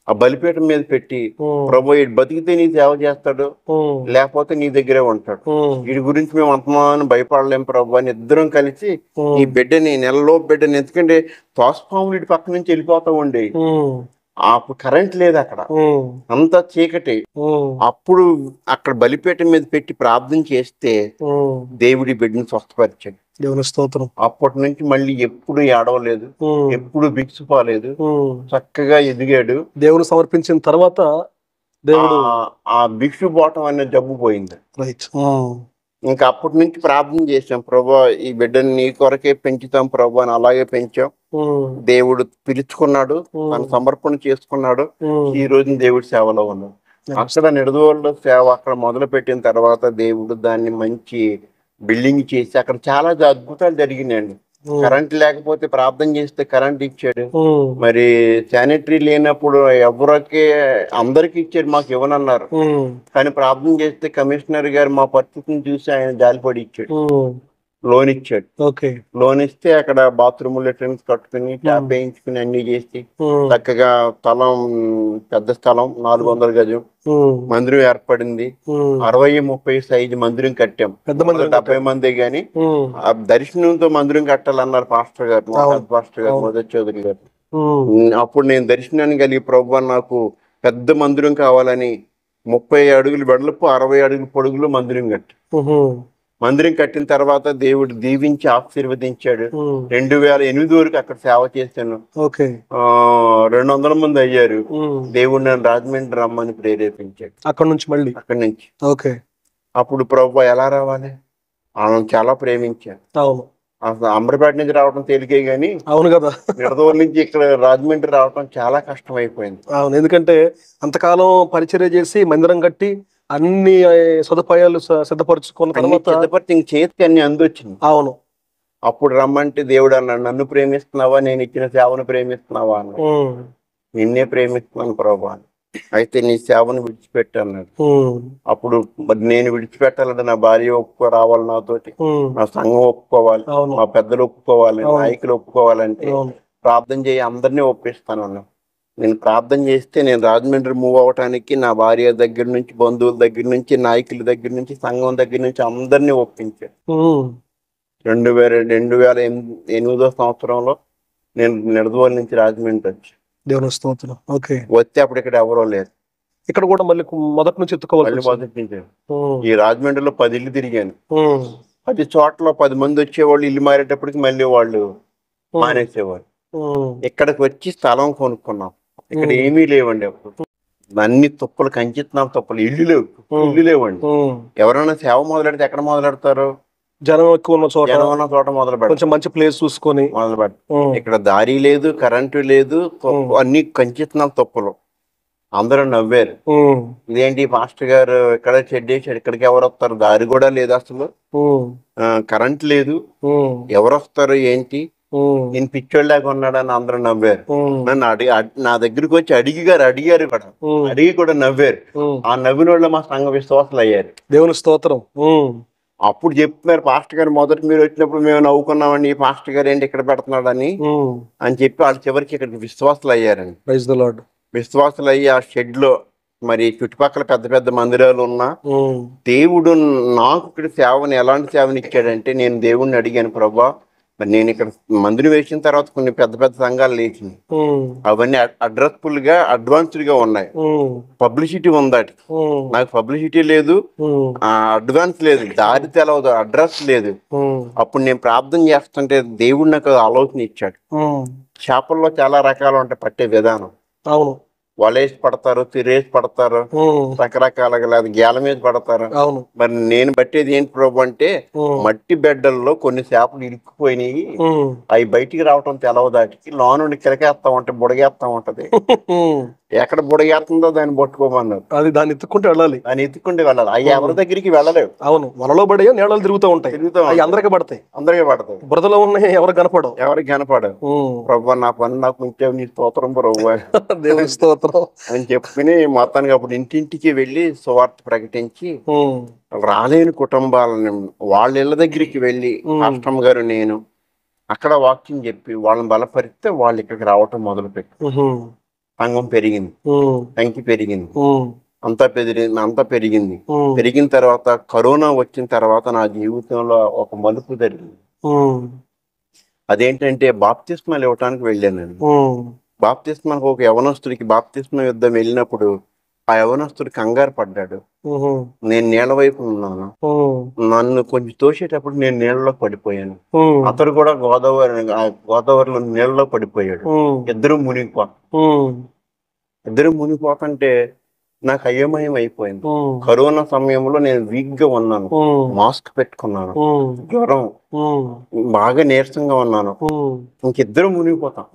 ఆ బలిపీఠం మీద పెట్టి, ప్రభు వీడు బతికితే నీ సేవ చేస్తాడు, లేకపోతే నీ దగ్గరే ఉంటాడు, వీడి గురించి మేము అంతమానం భయపడలేం ప్రభు అని ఇద్దరం కలిసి ఈ బిడ్డని, నెలలో బిడ్డని, ఎందుకంటే తోసపాము వీడి పక్క నుంచి వెళ్ళిపోతా ఉండే, అప్పుడు కరెంట్ లేదు అక్కడ, అంతా చీకటి. అప్పుడు అక్కడ బలిపీఠం మీద పెట్టి ప్రార్థన చేస్తే దేవుడి బిడ్డను స్వస్థపరిచాడు. దేవుని స్తోత్రం. అప్పటి నుంచి మళ్ళీ ఎప్పుడు ఏడవలేదు, ఎప్పుడు బిగుసిపోలేదు, చక్కగా ఎదిగాడు. దేవుడు సమర్పించిన తర్వాత దేవుడు ఆ బిగుసుపోవటం అనే జబ్బు పోయింది. ఇంకా అప్పటి నుంచి ప్రార్థన చేసాం, ప్రభా ఈ బిడ్డని నీ కొరకే పెంచుతాం ప్రభా అని. అలాగే పెంచాం. దేవుడు పిలుచుకున్నాడు, తన సమర్పణ చేసుకున్నాడు. ఈ రోజు దేవుడి సేవలో ఉన్నాడు. అక్కడ నిడదవోలులో సేవ అక్కడ మొదలు పెట్టిన తర్వాత దేవుడు దాన్ని మంచి బిల్డింగ్ చేసి అక్కడ చాలా అద్భుతాలు జరిగినాయండి. కరెంట్ లేకపోతే ప్రార్థన చేస్తే కరెంట్ ఇచ్చాడు. మరి శానిటరీ లేనప్పుడు ఎవరికి అందరికి ఇచ్చాడు, మాకు ఇవ్వనన్నారు. కానీ ప్రార్థన చేస్తే కమిషనర్ గారు మా పరిస్థితిని చూసి ఆయన జాలిపడి ఇచ్చాడు, లోన్ ఇచ్చాడు. లోన్ ఇస్తే అక్కడ బాత్రూమ్ లెట్రిన్స్ కట్టుకుని ట్యాప్ వేయించుకుని అన్ని చేసి చక్కగా స్థలం, పెద్ద స్థలం 400 గజం మందిరం ఏర్పడింది. 60-30 సైజు మందిరం కట్టాం. 70 మంది గాని ఆ దర్శనంతో మందిరం కట్టాలన్నారు పాస్టర్ గారు, పాస్టర్ గారు మొదటి చౌదరి గారు. అప్పుడు నేను దర్శనాన్ని కలిగి ప్రభు నాకు పెద్ద మందిరం కావాలని 30 అడుగులు వెడల్పు 60 అడుగులు పొడుగులు మందిరం కట్ట. మందిరం కట్టిన తర్వాత దేవుడు దీవించి ఆశీర్వదించాడు. 2008 వరకు అక్కడ సేవ చేశాను. 200 మంది అయ్యారు. దేవుడు నన్ను రాజమండ్రి రమ్మని ప్రేరేపించాడు. అక్కడి నుంచి అప్పుడు ప్రభు ఎలా రావాలి, ఆమె చాలా ప్రేమించాను. అసలు అమరపేట నుంచి రావడం తేలికే గానీ, అవును కదా, నిడదవోలు నుంచి ఇక్కడ రాజమండ్రి రావడం చాలా కష్టం అయిపోయింది. అవును, ఎందుకంటే అంతకాలం పరిచర్య చేసి మందిరం కట్టి అన్ని సదుపాయాలు సిద్ధపరచుకున్న తర్వాత చేతికి అన్ని అందొచ్చింది. అవును, అప్పుడు రమ్మంటే దేవుడు అన్నాడు, నన్ను ప్రేమిస్తున్నావా, నేను ఇచ్చిన సేవను ప్రేమిస్తున్నావా అన్నాడు. నిన్నే ప్రేమిస్తున్నాను ప్రభు. అయితే నీ సేవను విడిచిపెట్టు అన్నాడు. అప్పుడు నేను విడిచిపెట్టాలంటే నా భార్య ఒప్పుకో రావాలి, నాతోటి నా సంఘం ఒప్పుకోవాలి, మా పెద్దలు ఒప్పుకోవాలి, నాయకులు ఒప్పుకోవాలంటే ప్రార్థన చేయి, అందరినీ ఒప్పిస్తాను అన్నాను. నేను ప్రార్థన చేస్తే నేను రాజమండ్రి మూవ్ అవటానికి నా భార్య దగ్గర నుంచి, బంధువుల దగ్గర నుంచి, నాయకుల దగ్గర నుంచి, సంఘం దగ్గర నుంచి అందరినీ ఒప్పించాను. 2008 సంవత్సరంలో నేను నిడదవోలు నుంచి రాజమండ్రి వచ్చి వస్తే అప్పుడు ఇక్కడ ఎవరో లేదు. ఇక్కడ కూడా మళ్ళీ మొదటి నుంచి ఈ రాజమండ్రిలో 10 ఇల్లు తిరిగాను. 10 చోట్ల 10 మంది వచ్చేవాళ్ళు, ఇల్లు మారేటప్పటికి మళ్ళీ వాళ్ళు మానేసేవాళ్ళు. ఇక్కడికి వచ్చి స్థలం కొనుక్కున్నాం. ఇక్కడ ఏమీ లేవండి, అప్పుడు అన్ని తుప్పలు, కంచిస్తున్నాం తుప్పలు, ఇల్లు లేవండి. ఎవరైనా సేవ మొదలెడితే ఎక్కడ మొదలెడతారు? జనం ఎక్కువ ఉన్న చోట మొదలు పెడతారు, మంచి ప్లేస్ చూసుకొని మొదలు పెడతారు. ఇక్కడ దారి లేదు, కరెంటు లేదు, అన్ని కంచిస్తున్నాం తుప్పలు. అందరూ నవ్వారు, ఇదేంటి పాస్టర్ గారు ఇక్కడ షెడ్ వేసాడు, ఇక్కడికి ఎవరు వస్తారు, దారి కూడా లేదు, అసలు కరెంట్ లేదు, ఎవరు వస్తారు ఏంటి, నేను పిచ్చోళ్ళలాగా ఉన్నాడని అందరూ నవ్వారు. నన్ను నా దగ్గరికి వచ్చి అడిగారు కూడా నవ్వారు. ఆ నవ్విన వాళ్ళు మా సంఘ విశ్వాసులు అయ్యారు. దేవుని స్తోత్రం. అప్పుడు చెప్తున్నారు, పాస్టర్ గారు మొదట మీరు వచ్చినప్పుడు మేము నవ్వుకున్నామండి, పాస్టర్ గారు ఏంటి ఇక్కడ పెడుతున్నాడని అని చెప్పి వాళ్ళు చివరికి ఇక్కడికి విశ్వాసులు అయ్యారండి. విశ్వాసులు అయ్యి ఆ షెడ్ లో మరి చుట్టుపక్కల పెద్ద పెద్ద మందిరాలు ఉన్నా దేవుడు నాకు ఇక్కడ సేవని, ఎలాంటి సేవని ఇచ్చాడంటే, నేను దేవుడిని అడిగాను, ప్రభా మరి నేను ఇక్కడ మందిరం వేసిన తర్వాత కొన్ని పెద్ద పెద్ద సంఘాలు లేచింది, అవన్నీ అడ్రస్ఫుల్ గా అడ్వాన్స్డ్ గా ఉన్నాయి, పబ్లిసిటీ ఉందాటి, నాకు పబ్లిసిటీ లేదు, అడ్వాన్స్ లేదు, దారి తెలవదు, అడ్రస్ లేదు. అప్పుడు నేను ప్రార్థన చేస్తుంటే దేవుడు నాకు ఆలోచన ఇచ్చాడు. చేపల్లో చాలా రకాలు ఉంటాయి పట్టే విధానం. అవును, వలేసి పడతారు, తిరేసి పడతారు, రకరకాలుగా, లేదా గేల మీద పడతారు. మరి నేను పట్టేది ఏంటి ప్రభు అంటే, మట్టి బెడ్డల్లో కొన్ని చేపలు ఇరుక్కుపోయినాయి, అవి బయటికి రావటం తెలవదాటికి లోన నుండి కిరకేస్తా ఉంటే బుడగేస్తా ఉంటది. ఎక్కడ బుడగేస్తుందో దాన్ని పట్టుకోమన్నారు. అది దాన్ని ఎత్తుకుంటూ వెళ్ళాలి. దాన్ని ఎత్తుకుంటే వెళ్ళాలి. అవి ఎవరి దగ్గరికి వెళ్ళలేవు. అవును, వలలో పడే నీళ్ళలో తిరుగుతూ ఉంటాయి. అవి అందరికీ పడతాయి. అందరికీ పడతాయి. బురదలో ఉన్నాయి ఎవరికి కనపడవు. ఎవరికి కనపడవు. ప్రభు నా పని నాకు ఉంచావు, నీ స్తోత్రం ప్రభు దేవుని స్తోత్రం అని చెప్పుకుని మొత్తానికి అప్పుడు ఇంటింటికి వెళ్ళి సువార్త ప్రకటించి రాలేని కుటుంబాలను వాళ్ళ ఇళ్ళ దగ్గరికి వెళ్ళి అష్టం గారు నేను అక్కడ వాక్యం చెప్పి వాళ్ళని బలపరిస్తే వాళ్ళు ఇక్కడికి రావటం మొదలు పెట్టి సంఘం పెరిగింది, సంఖ్య పెరిగింది, అంతా పెరిగింది. పెరిగిన తర్వాత కరోనా వచ్చిన తర్వాత నా జీవితంలో ఒక మలుపు జరిగింది. అదేంటంటే బాప్తిస్మాలు ఇవ్వటానికి వెళ్ళాను నేను. బాప్తిస్మాలకు ఒక యవనస్తుడికి బాప్తిస్మ యుద్ధం వెళ్ళినప్పుడు ఆ యవనస్తుడు కంగారు పడ్డాడు. నేను నీళ్ళ వైపు ఉన్నాను, నన్ను కొంచెం తోసేటప్పుడు నేను నీళ్ళలో పడిపోయాను. అతడు కూడా గోదావరిలో నీళ్ళలో పడిపోయాడు. ఇద్దరు మునిగిపోతుంటే నాకు అయోమయం అయిపోయింది. కరోనా సమయంలో నేను వీక్ గా ఉన్నాను, మాస్క్ పెట్టుకున్నాను, జ్వరం, బాగా నీరసంగా ఉన్నాను. ఇంకిద్దరు మునిగిపోతాం.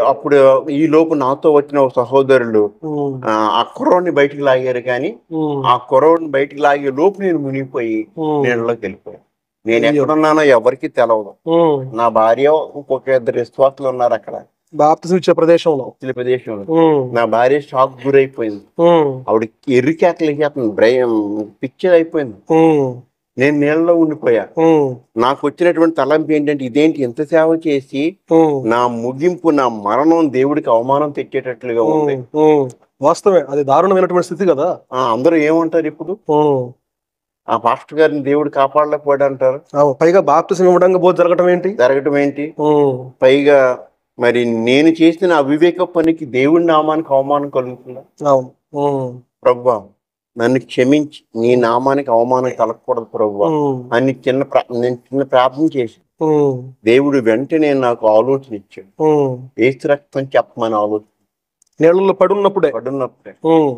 అప్పుడు ఈ లోపు నాతో వచ్చిన ఒక సహోదరులు ఆ కుర్రోడిని బయటికి లాగారు. కానీ ఆ కుర్రోడిని బయటికి లాగే లోపు నేను మునిగిపోయి నీళ్ళలోకి వెళ్ళిపోయాను. నేను ఎక్కడున్నానో ఎవరికి తెలవదు. నా భార్య ఇంకొక ఇద్దరు విశ్వాసులు ఉన్నారు అక్కడ బాప్తిసం ఇచ్చే ప్రదేశంలో. నా భార్య షాక్ గురైపోయింది. ఆవిడ ఎర్రికేకలు పిక్చర్ అయిపోయింది. నేను నీళ్ళలో ఉండిపోయా. నాకు వచ్చినటువంటి తలంపు ఏంటంటే ఇదేంటి ఎంత సేవ చేసి నా ముగింపు, నా మరణం దేవుడికి అవమానం తెచ్చేటట్లుగా ఉంది. వాస్తవమే, అది దారుణమైనటువంటి స్థితి కదా. అందరూ ఏమంటారు ఇప్పుడు, ఆ పాస్టర్ గారిని దేవుడు కాపాడలేకపోయాడు అంటారు. పైగా బాప్తిసం ఇవ్వడానికి జరగటం ఏంటి, పైగా మరి నేను చేసిన అవివేక పనికి దేవుడి నామానికి అవమానం కలుగుతుందా? ప్రభువా నన్ను క్షమించి నీ నామానికి అవమానం కలగకూడదు ప్రభువా అని నేను చిన్న ప్రార్థన చేసి దేవుడు వెంటనే నాకు ఆలోచన ఇచ్చాడు. ఏసు రక్తం చెప్పమని ఆలోచన. నీళ్ళలో పడున్నప్పుడే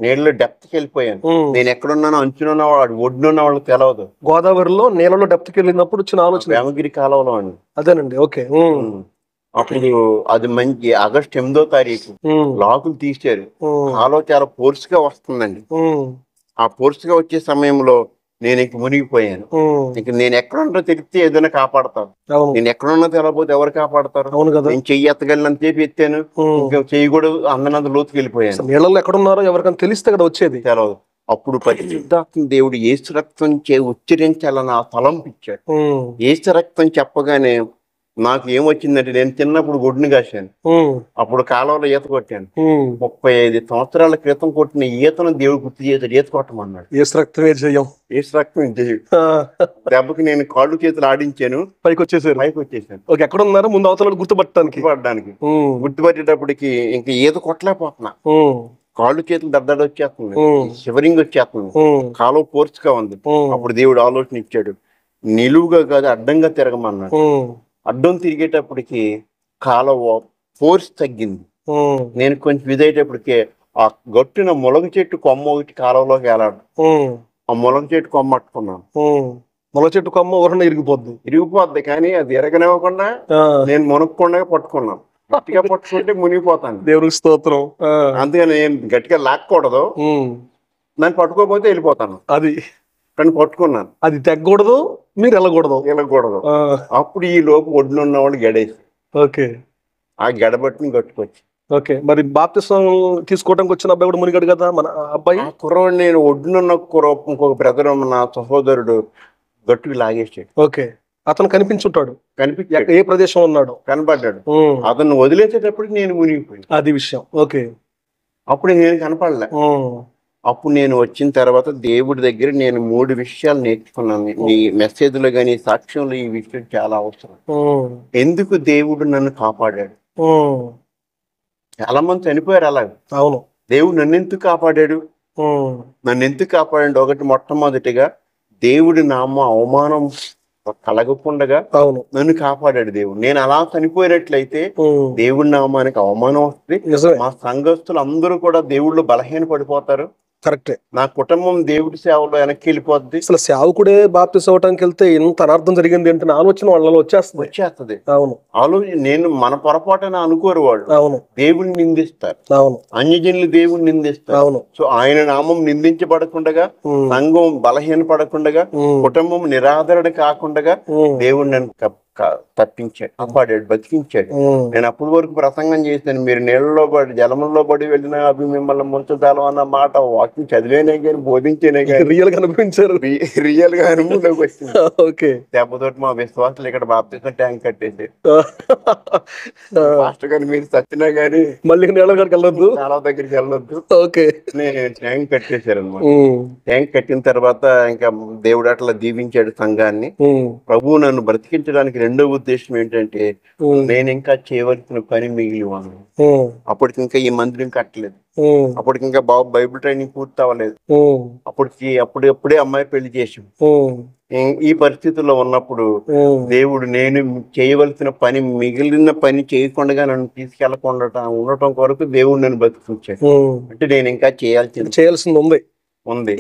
నీళ్ళలో డెప్త్కి వెళ్ళిపోయాను. నేను ఎక్కడున్నానో అంచునున్న వాడు ఒడ్డున్న వాళ్ళు తెలవదు. గోదావరిలో నీళ్ళలో డెప్త్కి వెళ్ళినప్పుడు వచ్చిన ఆలోచన వేమగిరి కాలంలో అండి. అదేనండి. ఓకే. అప్పుడు అది మంచి ఆగస్టు 8వ తారీఖు లాకులు తీశారు. కాలువ చాలా ఫోర్స్ గా వస్తుందండి. ఆ ఫోర్స్ గా వచ్చే సమయంలో నేను ఇంక మునిగిపోయాను. ఇంక నేను ఎక్కడున్నా తెలిస్తే ఏదైనా కాపాడతాను. నేను ఎక్కడున్నా తెలకపోతే ఎవరు కాపాడతారు? నేను చెయ్యి ఎత్తగలినంత సేపు ఎత్తాను, ఇంకా చెయ్యి కూడా అందనంత లోతుకి వెళ్ళిపోయాను. నీళ్ళలో ఎక్కడున్నారో ఎవరికైనా తెలిస్తే కదా వచ్చేది. తెలవదు. అప్పుడు పరిశుద్ధాత్మ దేవుడు యేసు రక్తం ఉచ్చరించాలని ఆ తలంపిచ్చాడు. యేసు రక్తం చెప్పగానే నాకు ఏమొచ్చిందంటే నేను చిన్నప్పుడు గొడ్డుని కాశాను. అప్పుడు కాలంలో ఈత కొట్టాను. 35 సంవత్సరాల క్రితం కొట్టిన ఈతను దేవుడు గుర్తు చేశాడు. ఈత కొట్టమన్నాడు. యేసు రక్తం దెబ్బకి నేను కాళ్ళు చేతులు ఆడించాను, పైకి వచ్చేసాను. ఎక్కడ ఉన్నారో ముందు అవతల గుర్తుపట్టడానికి గుర్తుపట్టేటప్పటికి ఇంకా ఈత కొట్టలేకపోతున్నా. కాళ్ళు చేతులు దద్దడ వచ్చేస్తుంది, షివరింగ్ వచ్చేస్తుంది, కాలువ ఫోర్స్ గా ఉంది. అప్పుడు దేవుడు ఆలోచన ఇచ్చాడు, నిలువుగా కాదు అడ్డంగా తిరగమన్నాడు. అడ్డం తిరిగేటప్పటికి కాలువ ఫోర్స్ తగ్గింది. నేను కొంచెం ఇదయ్యేటప్పటికి ఆ గట్టున ములగ చెట్టు కొమ్మ ఒకటి కాలువలోకి వెళ్ళాడు. ఆ ములగ చెట్టు కొమ్మ పట్టుకున్నాను. ములగ చెట్టు కొమ్మ ఇరిగిపోద్ది కానీ అది ఎరగనివ్వకుండా నేను మునక్కుండా పట్టుకున్నాను. గట్టిగా పట్టుకుంటే మునిగిపోతాను. దేవునికి స్తోత్రం. అందుకని నేను గట్టిగా లాక్కూడదు, నన్ను పట్టుకోకపోతే వెళ్ళిపోతాను. అది కానీ పట్టుకున్నాను. అది తెగ్గకూడదు, మీరు వెళ్ళకూడదు. అప్పుడు ఈ లోపు ఒడ్డునున్న వాళ్ళు గడేసి ఆ గడబట్టిని కట్టుకొచ్చి. ఓకే, మరి బాప్తిసం తీసుకోవడానికి వచ్చిన అబ్బాయి కూడా మునిగాడు కదా మన అబ్బాయి. కుర్రోడు నేను ఒడ్డునున్న ఇంకొక బ్రదర్ నా సహోదరుడు గట్టుకు లాగేసాడు. ఓకే, అతను కనిపించుంటాడు. ఏ ప్రదేశం ఉన్నాడు కనపడ్డాడు. అతను వదిలేసేటప్పటికి నేను మునిగిపోయాను. అది విషయం. ఓకే, అప్పుడు నేను కనపడలే. అప్పుడు నేను వచ్చిన తర్వాత దేవుడి దగ్గర నేను 3 విషయాలు నేర్చుకున్నాను. ఈ మెసేజ్ లో కానీ సాక్ష్యంలో ఈ విషయం చాలా అవసరం. ఎందుకు దేవుడు నన్ను కాపాడాడు? చాలా మంది చనిపోయారు అలాగే. అవును, దేవుడు నన్ను ఎందుకు కాపాడాడు? ఒకటి మొట్టమొదటిగా దేవుడి నామ అవమానం కలగకుండా నన్ను కాపాడాడు దేవుడు. నేను అలా చనిపోయినట్లయితే దేవుడి నామానికి అవమానం వస్తుంది. మా సంఘస్థులు అందరూ కూడా దేవుళ్ళు బలహీన పడిపోతారు. కరెక్టే. నా కుటుంబం దేవుడి సేవలో వెనక్కి వెళ్ళిపోద్ది. అసలు సేవకుడే బాప్తిసం అవటానికి వెళ్తే ఇంత అనార్థం జరిగింది అంటే ఆలోచన వాళ్ళలో వచ్చేస్తుంది. అవును. నేను మన పొరపాటున అనుకోరు వాళ్ళు. అవును. దేవుడిని నిందిస్తారు. అవును. అన్యజనులు దేవుడిని నిందిస్తారు. అవును. సో ఆయన నామం నిందించబడకుండా, సంఘం బలహీనపడకుండా, కుటుంబం నిరాదరణ కాకుండా దేవుడు నన్ను తప్పించాడు, కాపాడాడు, బతికించాడు. నేను అప్పటి వరకు ప్రసంగం చేశాను, మీరు నీళ్ళలో పడి జలముల్లో పడి వెళ్ళినా అవి మిమ్మల్ని ముంచదాలం అన్న మాట వాక్యం చదివేనే కానీ బోధించేనే కానీ రియల్ గా అనిపించారు, రియల్ గా అనుభవంలోకి వచ్చింది. ఓకే. దెబ్బతోటి మా విశ్వాసాలు ఇక్కడ బాప్తిసం ట్యాంక్ కట్టేసి మాస్టర్ గారు మీరు సచ్చినా గానీ మళ్ళీ నీళ్ళ దగ్గరికి వెళ్ళొద్దు, నాలా దగ్గరికి వెళ్ళొద్దు, ఓకే, నేను ట్యాంక్ కట్టేశారు అనమాట. ట్యాంక్ కట్టిన తర్వాత ఇంకా దేవుడు అట్లా దీవించాడు సంఘాన్ని. ప్రభువు నన్ను బ్రతికించడానికి రెండో ఉద్దేశం ఏంటంటే, నేను ఇంకా చేయవలసిన పని మిగిలి ఉన్నాను. అప్పటికి ఇంకా ఈ మందిరం కట్టలేదు, అప్పటికి ఇంకా బాబు బైబిల్ ట్రైనింగ్ పూర్తి అవ్వలేదు, అప్పుడే అమ్మాయి పెళ్లి చేసాం. ఈ పరిస్థితుల్లో ఉన్నప్పుడు దేవుడు నేను చేయవలసిన పని మిగిలిన పని చేయకుండా నన్ను తీసుకెళ్లకుండా ఉండటం కొరకు దేవుడు నన్ను బతికించాడు. అంటే నేను ఇంకా చేయాల్సింది ఉంది.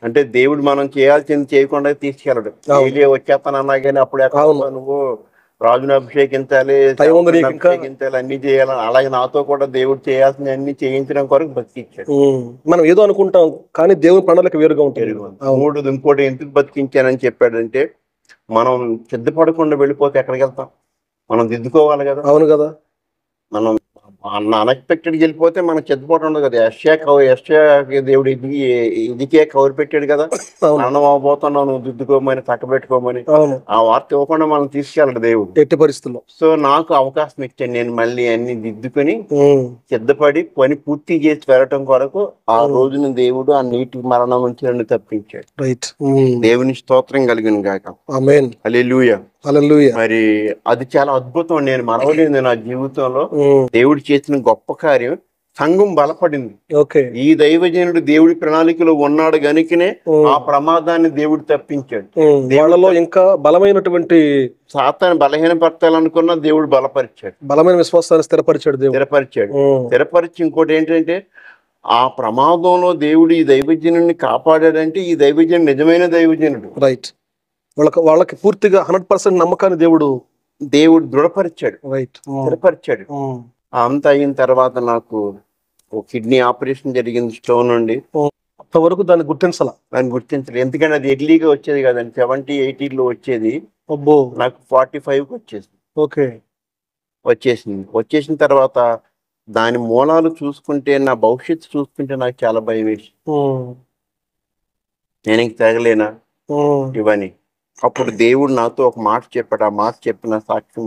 అంటే దేవుడు మనం చేయాల్సింది చేయకుండా తీసుకెళ్ళడు. వచ్చేస్తానన్నా కానీ అప్పుడు నువ్వు రాజును అభిషేకించాలి, అన్ని చేయాలని, అలాగే నాతో కూడా దేవుడు చేయాల్సిన అన్ని చేయించడం కొరకు బతికించాడు. మనం ఏదో అనుకుంటాం కానీ దేవుని ప్రణాళిక వేరుగా ఉంటుంది. ఇంకోటి ఎందుకు బతికించానని చెప్పాడంటే, మనం సిద్ధపడకుండా వెళ్ళిపోతే ఎక్కడికి వెళ్తాం? మనం దిద్దుకోవాలి కదా. అవును కదా. మనం అన్ఎక్స్పెక్టెడ్ వెళ్ళిపోతే మనకు చెత్తపోవటం ఉండదు కదా. యెషయా దేవుడు ఇదికే కవర్ పెట్టాడు కదా, అన్నం అవ్వబోతున్నావు నువ్వు దిద్దుకోమని, చక్కబెట్టుకోమని. ఆ వార్త ఇవ్వకుండా మనం తీసుకెళ్ళడు దేవుడు ఎట్టి పరిస్థితుల్లో. సో నాకు అవకాశం ఇచ్చాను, నేను మళ్ళీ అన్ని దిద్దుకొని సిద్ధపడి పని పూర్తి చేసి వెళ్ళటం కొరకు ఆ రోజున దేవుడు ఆ నీటి మరణం నుంచి నన్ను తప్పించాడు. దేవుని స్తోత్రం కలిగిన గాక. ఆమేన్. హల్లెలూయా. మరి అది చాలా అద్భుతం, నేను మరవలేదు నా జీవితంలో. దేవుడు చేసిన గొప్ప కార్యం, సంఘం బలపడింది. ఈ దైవజనుడు దేవుడి ప్రణాళికలో ఉన్నాడు గనుకనే ఆ ప్రమాదాన్ని దేవుడు తప్పించాడు. దేవుళ్ళలో ఇంకా బలమైనటువంటి సాతాన్ని బలహీనపరచాలనుకున్న దేవుడు బలపరిచాడు, బలమైన విశ్వాసాన్ని స్థిరపరిచి ఇంకోటి ఏంటంటే, ఆ ప్రమాదంలో దేవుడు ఈ దైవజనుడిని కాపాడాడంటే ఈ దైవజనుడు నిజమైన దైవజనుడు. రైట్. వాళ్ళకి పూర్తిగా 100% నమ్మకాన్ని దేవుడు దృఢపరిచాడు, స్థిరపరిచాడు. అంత అయిన తర్వాత నాకు కిడ్నీ ఆపరేషన్ జరిగింది, స్టోన్ నుండి. అంతవరకు దాన్ని గుర్తించాలి, ఎందుకంటే అది ఎర్లీగా వచ్చేది కదండి, 70-80 వచ్చేది. నాకు 45 వచ్చేసిన తర్వాత దాని మూలాలు చూసుకుంటే, నా భవిష్యత్తు చూసుకుంటే నాకు చాలా భయం వేసి, నేను ఇంక తగలేనా ఇవని. అప్పుడు దేవుడు నాతో ఒక మాట చెప్పాడు. ఆ మాట చెప్పిన సాక్ష్యం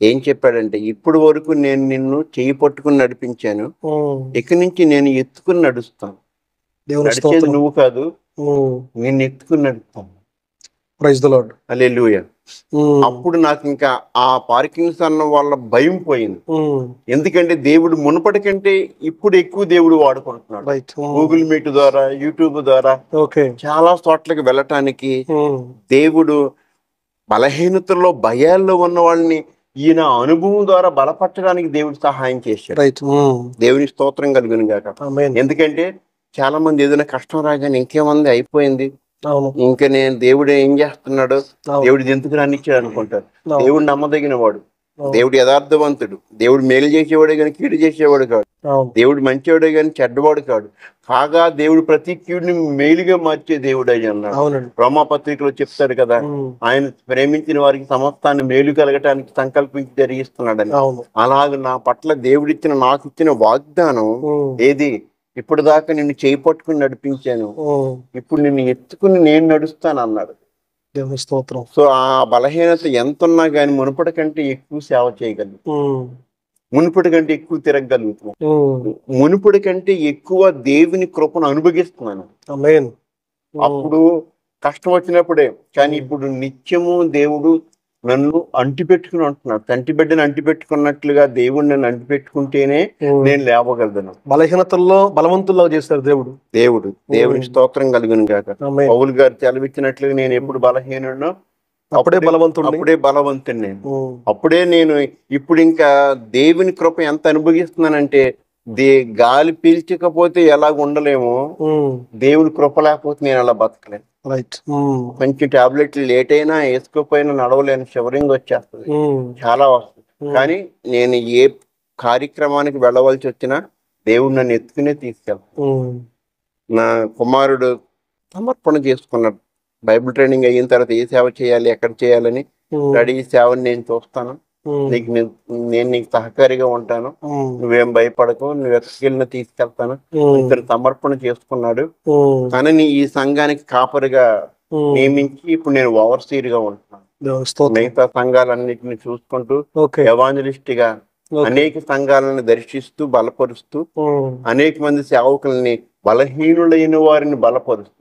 ఏం చెప్పాడంటే, ఇప్పుడు వరకు నేను నిన్ను చెయ్యి పట్టుకుని నడిపించాను, ఇక్కడి నుంచి నేను ఎత్తుకుని నడుస్తాను. నడిచేది నువ్వు కాదు, నేను ఎత్తుకుని నడుస్తాను. Praise the Lord. హల్లెలూయా. అప్పుడు నాకు ఇంకా ఆ పార్కిన్సన్ వల్ల భయం పోయింది. ఎందుకంటే దేవుడు మునుపటి కంటే ఇప్పుడు ఎక్కువ దేవుడు వాడుకుంటున్నాడు. గూగుల్ మీట్ ద్వారా, యూట్యూబ్ ద్వారా చాలా చోట్లకి వెళ్ళటానికి దేవుడు బలహీనతల్లో, భయాల్లో ఉన్న వాళ్ళని ఈయన అనుభవం ద్వారా బలపరచడానికి దేవుడు సహాయం చేశాడు. దేవుని స్తోత్రం కలుగును గాక. ఎందుకంటే చాలా మంది ఏదైనా కష్టం రాగానే ఇంకేమంది అయిపోయింది, ఇంకా నేను దేవుడు ఏం చేస్తున్నాడు, దేవుడు ఎందుకు రానిచ్చాడు అనుకుంటారు. దేవుడు నమ్మదగిన వాడు, దేవుడు యథార్థవంతుడు, దేవుడు మేలు చేసేవాడే కానీ కీడు చేసేవాడు కాదు, దేవుడు మంచివాడే కానీ చెడ్డవాడు కాదు. కాగా దేవుడు ప్రతి కీడుని మేలుగా మార్చే దేవుడు అయ్యి అన్నాడు. రోమాపత్రికలో చెప్తాడు కదా, ఆయన ప్రేమించిన వారికి సమస్తాన్ని మేలు కలగటానికి సంకల్పించి జరిగిస్తున్నాడని. అలాగే నా పట్ల దేవుడిచ్చిన, నాకు ఇచ్చిన వాగ్దానం ఏది, ఇప్పుడు దాకా నిన్ను చేయి పట్టుకుని నడిపించాను, ఇప్పుడు నిన్ను ఎత్తుకుని నేను నడుస్తాను అన్నాడు. సో ఆ బలహీనత ఎంత ఉన్నా గాని మునుపటి కంటే ఎక్కువ సేవ చేయగలుగుతాం, మునుపటి కంటే ఎక్కువ తిరగలుగుతున్నాం, మునుపటి కంటే ఎక్కువ దేవుని కృపను అనుభవిస్తున్నాను. అప్పుడు కష్టం వచ్చినప్పుడే, కానీ ఇప్పుడు నిత్యము దేవుడు నన్ను అంటిపెట్టుకుని ఉంటున్నాడు. తంటి బిడ్డను అంటిపెట్టుకున్నట్లుగా దేవుడు నన్ను అంటిపెట్టుకుంటేనే నేను లేవగలను. బలహీనతల్లో బలవంతుల్లో చేశారు దేవుడు. దేవుని స్తోత్రం కలుగును గాక. పౌలు గారు సెలవిచ్చినట్లుగా నేను ఎప్పుడు బలహీనుడో అప్పుడే బలవంతుడు నేను. అప్పుడే నేను ఇప్పుడు ఇంకా దేవుని కృప ఎంత అనుభవిస్తున్నానంటే, గాలి పీల్చకపోతే ఎలాగ ఉండలేమో, దేవుడి కృప లేకపోతే నేను అలా బతకలేను. రైట్. కొంచెం టాబ్లెట్లు లేట్ అయినా వేసుకోపోయినా నడవలేను, షివరింగ్ వచ్చేస్తుంది, చాలా వస్తుంది. కానీ నేను ఏ కార్యక్రమానికి వెళ్ళవలసి వచ్చినా దేవుడు నన్ను ఎత్తుకునే తీసుకెళ్తాను. నా కుమారుడు సమర్పణ చేసుకున్నాడు. బైబిల్ ట్రైనింగ్ అయిన తర్వాత ఏ సేవ చేయాలి, ఎక్కడ చేయాలని రెడీ, సేవని నేను చూస్తాను, నేను నీకు సహకారిగా ఉంటాను, నువ్వేం భయపడకు, నువ్వు ఎక్కడికెళ్ళినా తీసుకెళ్తాను. ఇతను సమర్పణ చేసుకున్నాడు. తనని ఈ సంఘానికి కాపరిగా నియమించి ఇప్పుడు నేను ఓవర్సీర్ గా ఉంటున్నాను. మిగతా సంఘాలన్నిటిని చూసుకుంటూ ఎవాంజలిస్ట్ గా అనేక సంఘాలను దర్శిస్తూ బలపరుస్తూ అనేక మంది సేవకుల్ని, బలహీనులైన వారిని బలపరుస్తూ,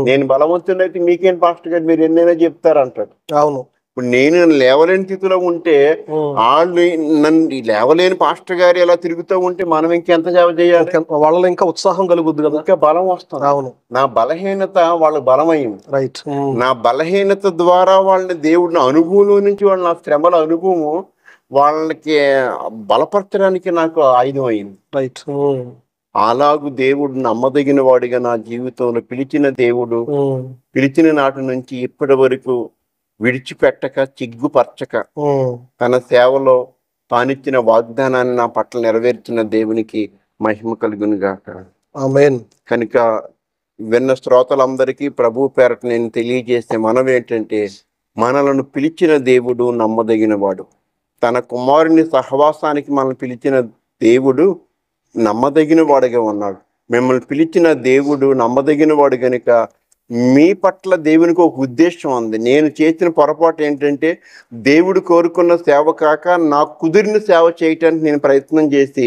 నేను బలవంతుడైతే మీకేం పాస్టర్ గారు మీరు ఎన్నైనా చెప్తారంటాడు. అవును. ఇప్పుడు నేను లేవలేని స్థితిలో ఉంటే వాళ్ళు నన్ను లేవలేని పాస్టర్ గారు ఎలా తిరుగుతూ ఉంటే మనం ఇంకెంత సేవ చేయాలి? వాళ్ళలో ఇంకా ఉత్సాహం కలుగుద్ది కదా, ఇంకా బలం వస్తుంది. అవును. నా బలహీనత వాళ్ళకి బలమైంది. రైట్. నా బలహీనత ద్వారా వాళ్ళని దేవుడిని అనుభవంలో నుంచి వాళ్ళ నా శ్రమల అనుభవము వాళ్ళకి బలపరచడానికి నాకు ఆయుధం అయింది. రైట్. అలాగూ దేవుడు నమ్మదగిన వాడిగా నా జీవితంలో పిలిచిన దేవుడు, పిలిచిన నాటి నుంచి ఇప్పటి వరకు విడిచిపెట్టక సిగ్గుపరచక తన సేవలో తానిచ్చిన వాగ్దానాన్ని నా పట్ల నెరవేర్చిన దేవునికి మహిమ కలుగును గాక. ఆమేన్. కనుక విన్న శ్రోతలందరికీ ప్రభు పేరట నేను తెలియజేసే మనం ఏంటంటే, మనలను పిలిచిన దేవుడు నమ్మదగిన వాడు. తన కుమారుని సహవాసానికి మనల్ని పిలిచిన దేవుడు నమ్మదగిన వాడుగా ఉన్నాడు. మిమ్మల్ని పిలిచిన దేవుడు నమ్మదగిన వాడు కనుక మీ పట్ల దేవునికి ఒక ఉద్దేశం ఉంది. నేను చేసిన పొరపాటు ఏంటంటే, దేవుడు కోరుకున్న సేవ కాక నాకు కుదిరిన సేవ చేయటానికి నేను ప్రయత్నం చేసి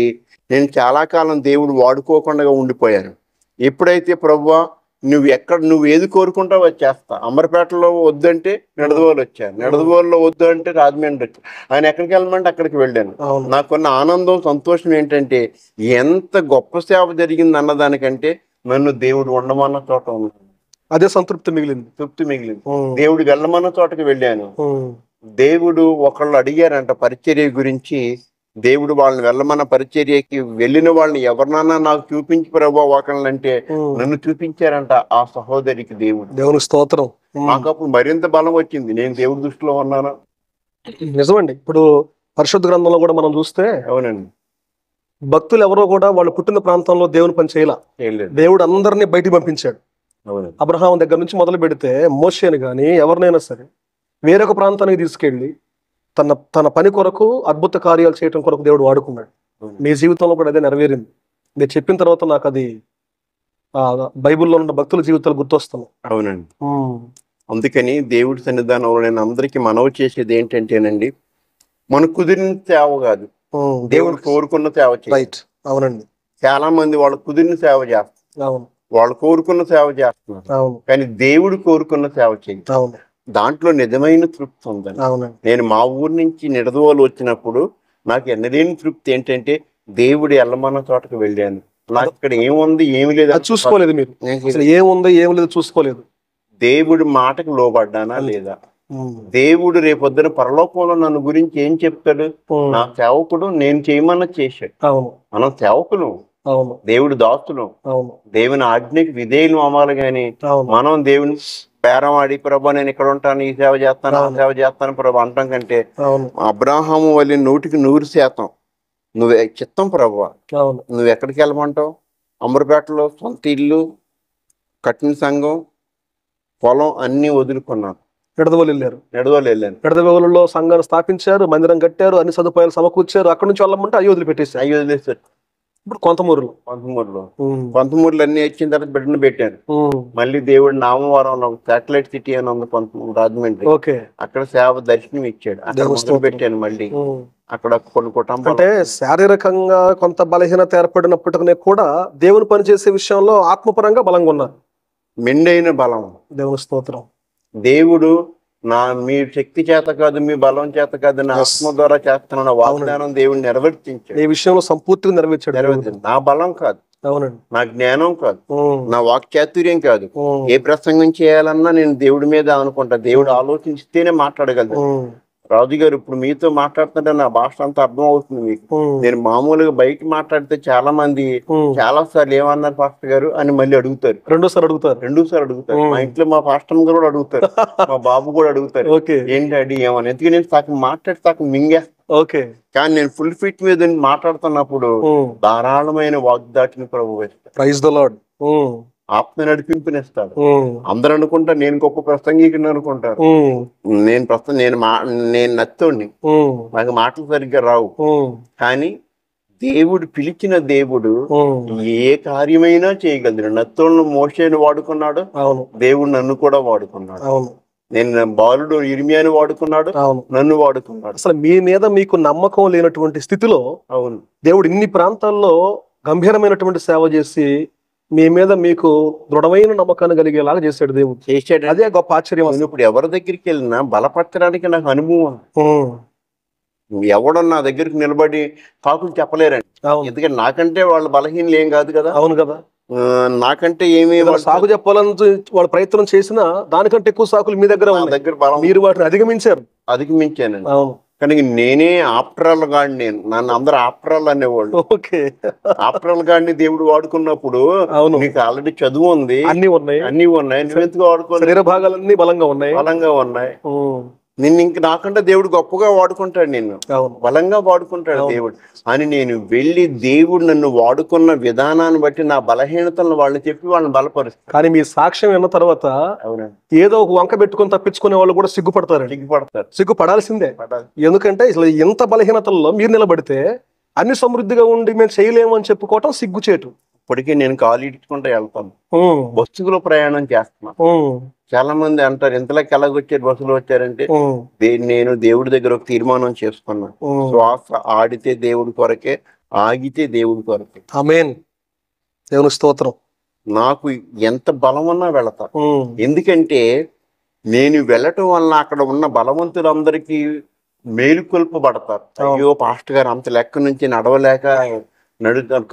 నేను చాలా కాలం దేవుడు వాడుకోకుండా ఉండిపోయాను. ఎప్పుడైతే ప్రభువా నువ్వు ఏది కోరుకుంటావో అది చేస్తా, అమరపేటలో వద్దంటే నిడదవోలు వచ్చాను, నిడదవోలులో వద్దు అంటే రాజమండ్రి వచ్చాను, ఆయన ఎక్కడికి వెళ్ళమంటే అక్కడికి వెళ్ళాను. నాకున్న ఆనందం సంతోషం ఏంటంటే, ఎంత గొప్ప సేవ జరిగింది అన్నదానికంటే నన్ను దేవుడు ఉండమన్న చోట ఉన్నాను, అదే సంతృప్తి మిగిలింది, తృప్తి మిగిలింది. దేవుడు వెళ్ళమన్న చోటకి వెళ్ళాను. దేవుడు ఒకళ్ళు అడిగారంట పరిచర్య గురించి, దేవుడు వాళ్ళని వెళ్ళమన్న పరిచర్యకి వెళ్ళిన వాళ్ళని ఎవరినన్నా నాకు చూపించి ప్రభు ఒకళ్ళంటే నన్ను చూపించారంట ఆ సహోదరికి దేవుడు. దేవుని స్తోత్రం. నాకు అప్పుడు మరింత బలం వచ్చింది, నేను దేవుడి దృష్టిలో ఉన్నాను. నిజమండి. ఇప్పుడు పరిశుద్ధ గ్రంథంలో కూడా మనం చూస్తే, అవునండి, భక్తులు ఎవరో కూడా వాళ్ళు పుట్టిన ప్రాంతంలో దేవుని పని చేయలేదు. దేవుడు అందరినీ బయటికి పంపించాడు. అబ్రహాం దగ్గర నుంచి మొదలు పెడితే మోషేని కానీ ఎవరినైనా సరే వేరొక ప్రాంతానికి తీసుకెళ్ళి తన పని కొరకు అద్భుత కార్యాలు చేయటం కొరకు దేవుడు వాడుకున్నాడు. మీ జీవితంలో కూడా అదే నెరవేరింది. మీరు చెప్పిన తర్వాత నాకు అది బైబిల్లో ఉన్న భక్తుల జీవితాలు గుర్తొస్తున్నాయి. అవునండి. అందుకని దేవుడి సన్నిధానంలో నేను అందరికీ మనవి చేసేది ఏంటంటేనండి, మనకు కుదిరిన సేవ కాదు, దేవుడు కోరుకున్న సేవ చేయాలి. అవునండి. చాలా మంది వాళ్ళు కుదిరిన సేవ చేస్తారు, అవును, వాళ్ళు కోరుకున్న సేవ చేస్తున్నారు, కానీ దేవుడు కోరుకున్న సేవ చేయాలి. దాంట్లో నిజమైన తృప్తి ఉందని. నేను మా ఊరు నుంచి నిడదవోలు వచ్చినప్పుడు నాకు ఎన్నలేని తృప్తి ఏంటంటే, దేవుడు ఎల్లమన్న చోటకు వెళ్ళాను, నాకు ఇక్కడ ఏముంది ఏమి లేదు చూసుకోలేదు, మీరు ఏముందో ఏమి లేదు చూసుకోలేదు. దేవుడి మాటకు లోబడ్డానా లేదా, దేవుడు రేపొద్దున పరలోకంలో నన్ను గురించి ఏం చెప్తాడు, నా సేవకుడు నేను చేయమన్నా చేశాడు. మనం సేవకులు, దేవుడు దాసులు, దేవుని ఆజ్ఞకి విధేయులు అవ్వాలి. గాని మనం దేవుని బేరం ఆడి ప్రభా నేను ఇక్కడ ఉంటాను, ఈ సేవ చేస్తాను, ఆ సేవ చేస్తాను ప్రభా అంటాం కంటే, అబ్రాహాము వల్లి 100% నువ్వే చిత్తం ప్రభువా, నువ్వు ఎక్కడికి వెళ్ళమంటావు, అమరపేటలో సొంత ఇల్లు, కట్టిన సంఘం, పొలం అన్ని వదులుకున్నాను. నిడదవోలు వెళ్ళాను. నిడదవోలులో సంఘాన్ని స్థాపించారు, మందిరం కట్టారు, అన్ని సదుపాయాలు సమకూర్చారు. అక్కడ నుంచి వెళ్ళమంటే అవి వదిలిపెట్టేశారు. ఇప్పుడు కొంతమూరులో అన్ని వచ్చిన తర్వాత బిడ్డను పెట్టాను. మళ్ళీ దేవుడు నామవరంలో శాటిలైట్ సిటీ అని ఉంది కొంతమూరు, రాజమండ్రి, అక్కడ సేవ దర్శనం ఇచ్చాడు, అక్కడ పెట్టాను. మళ్ళీ అక్కడ కొన్ని కుటుంబాలు, అంటే శారీరకంగా కొంత బలహీనత ఏర్పడినప్పటికీ కూడా దేవుని పనిచేసే విషయంలో ఆత్మపరంగా బలంగా ఉన్నారు. మెండైన బలం. దేవుని స్తోత్రం. దేవుడు మీ శక్తి చేత కాదు, మీ బలం చేత కాదు, నా ఆత్మ ద్వారా చేస్తున్న వాగ్దానం దేవుడు నెరవేర్చించాడు. ఈ విషయంలో సంపూర్తిగా నెరవేర్చాడు. నా బలం కాదు, అవునండి, నా జ్ఞానం కాదు, నా వాక్చాతుర్యం కాదు, ఏ ప్రసంగం చేయాలన్నా నేను దేవుడి మీద అనుకుంటా, దేవుడు ఆలోచిస్తేనే మాట్లాడగలదు. రాజుగారు ఇప్పుడు మీతో మాట్లాడుతుంటే నా భాష అంతా అర్థం అవుతుంది మీకు. నేను మామూలుగా బయట మాట్లాడితే చాలా మంది చాలా సార్లు ఏమన్నారు పాస్టర్ గారు అని మళ్ళీ అడుగుతారు. రెండోసారి అడుగుతారు. మా ఇంట్లో మా పాస్టర్ గారు కూడా అడుగుతారు, మా బాబు కూడా అడుగుతారు, ఏంటి అడి ఏమని. ఎందుకంటే నేను సగం మాట్లాడి సగం మింగేస్తాను. కానీ నేను ఫుల్ ఫిట్ మీద మాట్లాడుతున్నప్పుడు ధారాళమైన వాగ్దాటిని ప్రభు వేస్తాడు, ఆత్మ నడిపింపునిస్తాడు. అందరు అనుకుంటారు నేను గొప్ప ప్రసంగికుని అనుకుంటారు. నేను నత్తోడిని, నాకు మాటలు సరిగ్గా రావు. కానీ దేవుడు పిలిచిన దేవుడు ఏ కార్యమైనా చేయగలడు. నత్తోళ్ళను మోషేని వాడుకున్నాడు, దేవుడు నన్ను కూడా వాడుకున్నాడు. నేను బాలుడు ఇర్మియాని వాడుకున్నాడు, నన్ను వాడుకున్నాడు. అసలు మీ మీద మీకు నమ్మకం లేనటువంటి స్థితిలో అవును దేవుడు ఇన్ని ప్రాంతాల్లో గంభీరమైనటువంటి సేవ చేసి మీ మీద మీకు దృఢమైన నమ్మకాన్ని కలిగేలాగా చేశాడు దేవుడు. అదే గొప్ప ఆశ్చర్యం. ఇప్పుడు ఎవరి దగ్గరికి వెళ్ళినా బలపరచడానికి నాకు అనుభవం. ఎవడో నా దగ్గరికి నిలబడి కాకులు చెప్పలేరండి, ఎందుకంటే నాకంటే వాళ్ళ బలహీనలు ఏం కాదు కదా. అవును కదా. నాకంటే ఏమి సాగు చెప్పాలని వాడు ప్రయత్నం చేసినా దానికంటే ఎక్కువ సాకులు మీ దగ్గర మీరు వాటిని అధిగమించానండి. కానీ నేనే ఆప్టరాల్ గాడిని, నేను నన్ను అందరూ ఆప్టరాల్ అనేవాళ్ళు. ఆప్టరాల్ గాడిని దేవుడు వాడుకున్నప్పుడు నీకు ఆల్రెడీ చదువు ఉంది, అన్ని ఉన్నాయి, నువ్వెందుకు వాడుకో, శరీర భాగాలన్నీ బలంగా ఉన్నాయి. నిన్ను ఇంక నాకంటే దేవుడు గొప్పగా వాడుకుంటాడు, నిన్ను బలంగా వాడుకుంటాడు దేవుడు అని నేను వెళ్ళి దేవుడు నన్ను వాడుకున్న విధానాన్ని బట్టి నా బలహీనతలను వాళ్ళు చెప్పి వాళ్ళని బలపరుస్తారు. కానీ మీ సాక్ష్యం విన్న తర్వాత ఏదో ఒక వంక పెట్టుకుని తప్పించుకునే వాళ్ళు కూడా సిగ్గుపడాల్సిందే. ఎందుకంటే అసలు ఎంత బలహీనతల్లో మీరు నిలబడితే అన్ని సమృద్ధిగా ఉండి మేము చేయలేము అని చెప్పుకోవటం సిగ్గుచేటు. ఇప్పటికీ నేను కాలు ఇడ్చుకుంటూ వెళ్తాను, బస్సులో ప్రయాణం చేస్తున్నాను. చాలా మంది అంటారు ఇంతలోకి ఎలాగొచ్చారు, బస్సులో వచ్చారంటే నేను దేవుడి దగ్గర ఒక తీర్మానం చేసుకున్నాను, శ్వాస ఆడితే దేవుడి కొరకే, ఆగితే దేవుడి కొరకే. ఆమేన్, దేవుని స్తోత్రం. నాకు ఎంత బలం ఉన్నా వెళతా, ఎందుకంటే నేను వెళ్ళటం వల్ల అక్కడ ఉన్న బలవంతులందరికీ మేలుకొల్పబడతారు. అయ్యో పాస్టర్ గారు అంత లెక్క నుంచి నడవలేక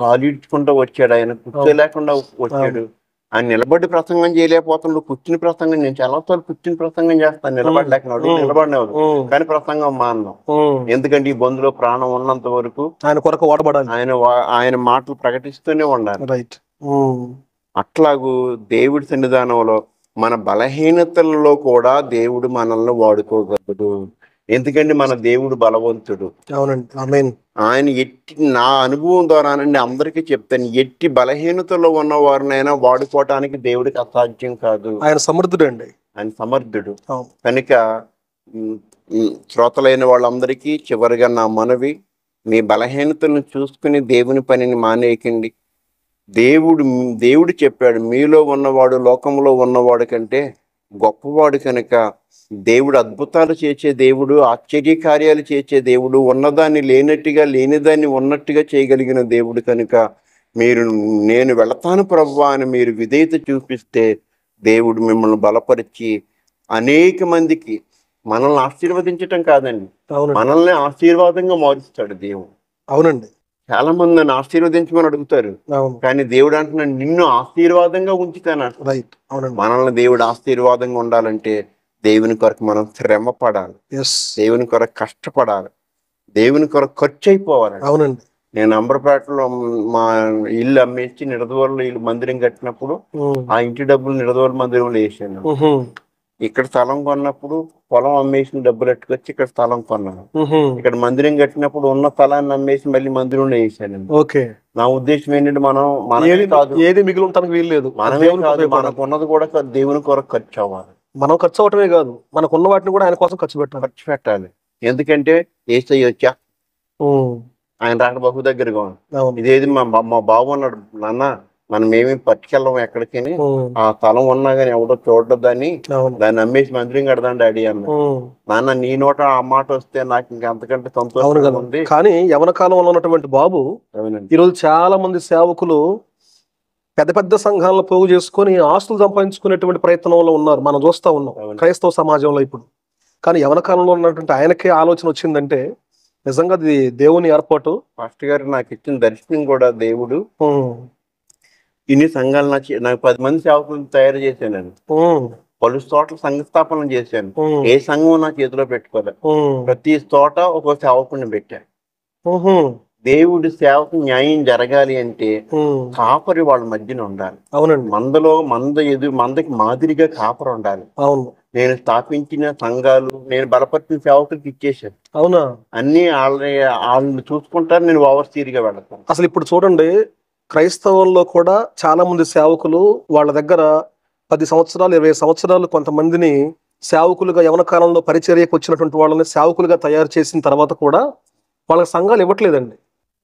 కాలు ఇడ్చుకుంటూ వచ్చాడు, ఆయన కూర్చోలేకుండా వచ్చాడు, ఆయన నిలబడి ప్రసంగం చేయలేకపోతున్నాడు, కూర్చుని ప్రసంగం. నేను చాలాసార్లు కూర్చుని ప్రసంగం చేస్తాను, నిలబడలేకున్నాడు, నిలబడినవాడు, కానీ ప్రసంగం మాన్నాం. ఎందుకంటే ఈ బంధులో ప్రాణం ఉన్నంత వరకు ఆయన కొరకు వాడబడాలి, ఆయన మాటలు ప్రకటిస్తూనే ఉండాలి. రైట్. అట్లాగూ దేవుడి సన్నిధానంలో మన బలహీనతలలో కూడా దేవుడు మనల్ని వాడుకోగలడు, ఎందుకంటే మన దేవుడు బలవంతుడు. అవునండి, ఆమేన్. ఆయన ఎట్టి, నా అనుభవం ద్వారానండి అందరికీ చెప్తాను, ఎట్టి బలహీనతలో ఉన్న వారినైనా వాడుకోవటానికి దేవుడికి అసాధ్యం కాదు. ఆయన సమర్థుడు అండి, ఆయన సమర్థుడు. కనుక శ్రోతలైన వాళ్ళందరికీ చివరిగా నా మనవి, మీ బలహీనతలను చూసుకుని దేవుని పనిని మానేయకండి. దేవుడు చెప్పాడు, మీలో ఉన్నవాడు లోకంలో ఉన్నవాడు కంటే గొప్పవాడు. కనుక దేవుడు అద్భుతాలు చేసే దేవుడు, ఆశ్చర్య కార్యాలు చేసే దేవుడు, ఉన్నదాన్ని లేనట్టుగా లేనిదాన్ని ఉన్నట్టుగా చేయగలిగిన దేవుడు. కనుక నేను వెళతాను ప్రభువా అని మీరు విధేయత చూపిస్తే దేవుడు మిమ్మల్ని బలపరిచి అనేక మందికి, మనల్ని ఆశీర్వదించటం కాదండి, మనల్ని ఆశీర్వాదంగా మారుస్తాడు దేవుడు. అవునండి, చాలా మంది నన్ను ఆశీర్వదించమని అడుగుతారు, కానీ దేవుడు అంటున్నాడు నిన్ను ఆశీర్వాదంగా ఉంచుతాను. మనల్ని దేవుడు ఆశీర్వాదంగా ఉండాలంటే దేవుని కొరకు మనం శ్రమ పడాలి, దేవుని కొరకు కష్టపడాలి, దేవుని కొరకు ఖర్చు అయిపోవాలి. అవునండి. నేను అంబర్పేటలో మా ఇల్లు అమ్మేసి నిడదవోలు ఇల్లు మందిరం కట్టినప్పుడు ఆ ఇంటి డబ్బులు నిడదవోలు మందిరంలో వేసాను. ఇక్కడ స్థలం కొన్నప్పుడు పొలం అమ్మేసిన డబ్బులు ఎట్టుకొచ్చి ఇక్కడ స్థలం కొన్నాను. ఇక్కడ మందిరం కట్టినప్పుడు ఉన్న స్థలాన్ని అమ్మేసి మళ్ళీ మందిరంలో వేసాను. నా ఉద్దేశం ఏంటంటే ఏది మిగిలి ఉండటానికి వీల్లేదు, మనమే కాదు, మనకు ఉన్నది కూడా దేవుని కొరకు ఖర్చు అవ్వాలి. మనం ఖర్చు అవటమే కాదు, మనకున్న వాటిని కూడా ఆయన కోసం ఖర్చు పెట్టాలి. ఎందుకంటే ఏసయ్య వచ్చా, ఆయన రాక బహు దగ్గరగా ఉంది. ఇదేది మా బాబు అన్నాడు, నాన్న మనం ఏమి పట్టుకెళ్ళం ఎక్కడికి, ఆ స్థలం ఉన్నా గానీ ఎవడో చూడొద్దని దాన్ని అమ్మేసి మందిరం కడదాం డాడీ అన్న. నాన్న నీ నోట ఆ మాట వస్తే నాకు ఇంకా అంతకంటే సంతోషంగా ఉంది. కానీ యవన కాలంలో ఉన్నటువంటి బాబు ఈరోజు చాలా మంది సేవకులు పెద్ద పెద్ద సంఘాలను పోగు చేసుకుని ఆస్తులు సంపాదించుకునేటువంటి ప్రయత్నంలో ఉన్నారు, మనం చూస్తా ఉన్నాం క్రైస్తవ సమాజంలో ఇప్పుడు. కానీ యవన కాలంలో ఉన్నటువంటి ఆయనకే ఆలోచన వచ్చిందంటే నిజంగా అది దేవుని ఏర్పాటు. పాస్టర్ గారు నాకు ఇచ్చిన దర్శనం కూడా దేవుడు. ఇన్ని సంఘాలు నాకు 10 మంది సేవకులను తయారు చేశాను. పలు చోట్ల సంఘ స్థాపన చేశాను. ఏ సంఘం నా చేతిలో పెట్టుకోలేదు. ప్రతి చోట ఒక సేవకుని పెట్టాను. దేవుడి సేవకు న్యాయం జరగాలి అంటే కాపరి వాళ్ళ మధ్యన ఉండాలి. అవునండి. మందకి మాదిరిగా కాపరి ఉండాలి. అవును. నేను స్థాపించిన సంఘాలు నేను బలపరిచిన సేవకులకు ఇచ్చేసాను. అవునా? అన్ని వాళ్ళని చూసుకుంటారు, నేను ఓవర్సీర్గా వెళ్తాను. అసలు ఇప్పుడు చూడండి, క్రైస్తవుల్లో కూడా చాలా మంది సేవకులు వాళ్ళ దగ్గర 10 సంవత్సరాలు 20 సంవత్సరాలు కొంతమందిని సేవకులుగా యవన కాలంలో పరిచర్యకు వచ్చినటువంటి వాళ్ళని సేవకులుగా తయారు చేసిన తర్వాత కూడా వాళ్ళకి సంఘాలు ఇవ్వట్లేదండి.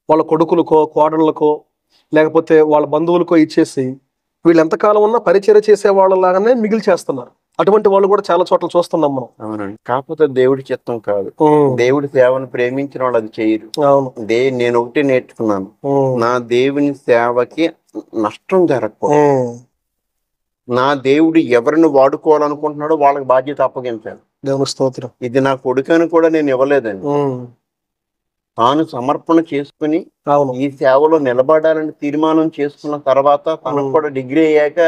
వాళ్ళ కొడుకులకో కోడళ్ళకో లేకపోతే వాళ్ళ బంధువులకో ఇచ్చేసి వీళ్ళు ఎంతకాలం ఉన్నా పరిచర్య చేసే వాళ్ళలాగానే మిగిలి చేస్తున్నారు. అటువంటి వాళ్ళు కూడా చాలా చోట్ల చూస్తున్నాం మనం. అవునండి. కాకపోతే దేవుడి చిత్తం కాదు. దేవుడి సేవను ప్రేమించిన వాళ్ళు అది చేయరు. అవును. నేను ఒకటి నేర్చుకున్నాను, నా దేవుని సేవకి నష్టం జరగకూడదు. నా దేవుడు ఎవరిని వాడుకోవాలనుకుంటున్నాడో వాళ్ళకి బాధ్యత అప్పగించాలి. దేవుని స్తోత్రం. ఇది నా కొడుకని కూడా నేను ఇవ్వలేదండి. తాను సమర్పణ చేసుకుని ఈ సేవలో నిలబడాలని తీర్మానం చేసుకున్న తర్వాత తనకు కూడా డిగ్రీ అయ్యాక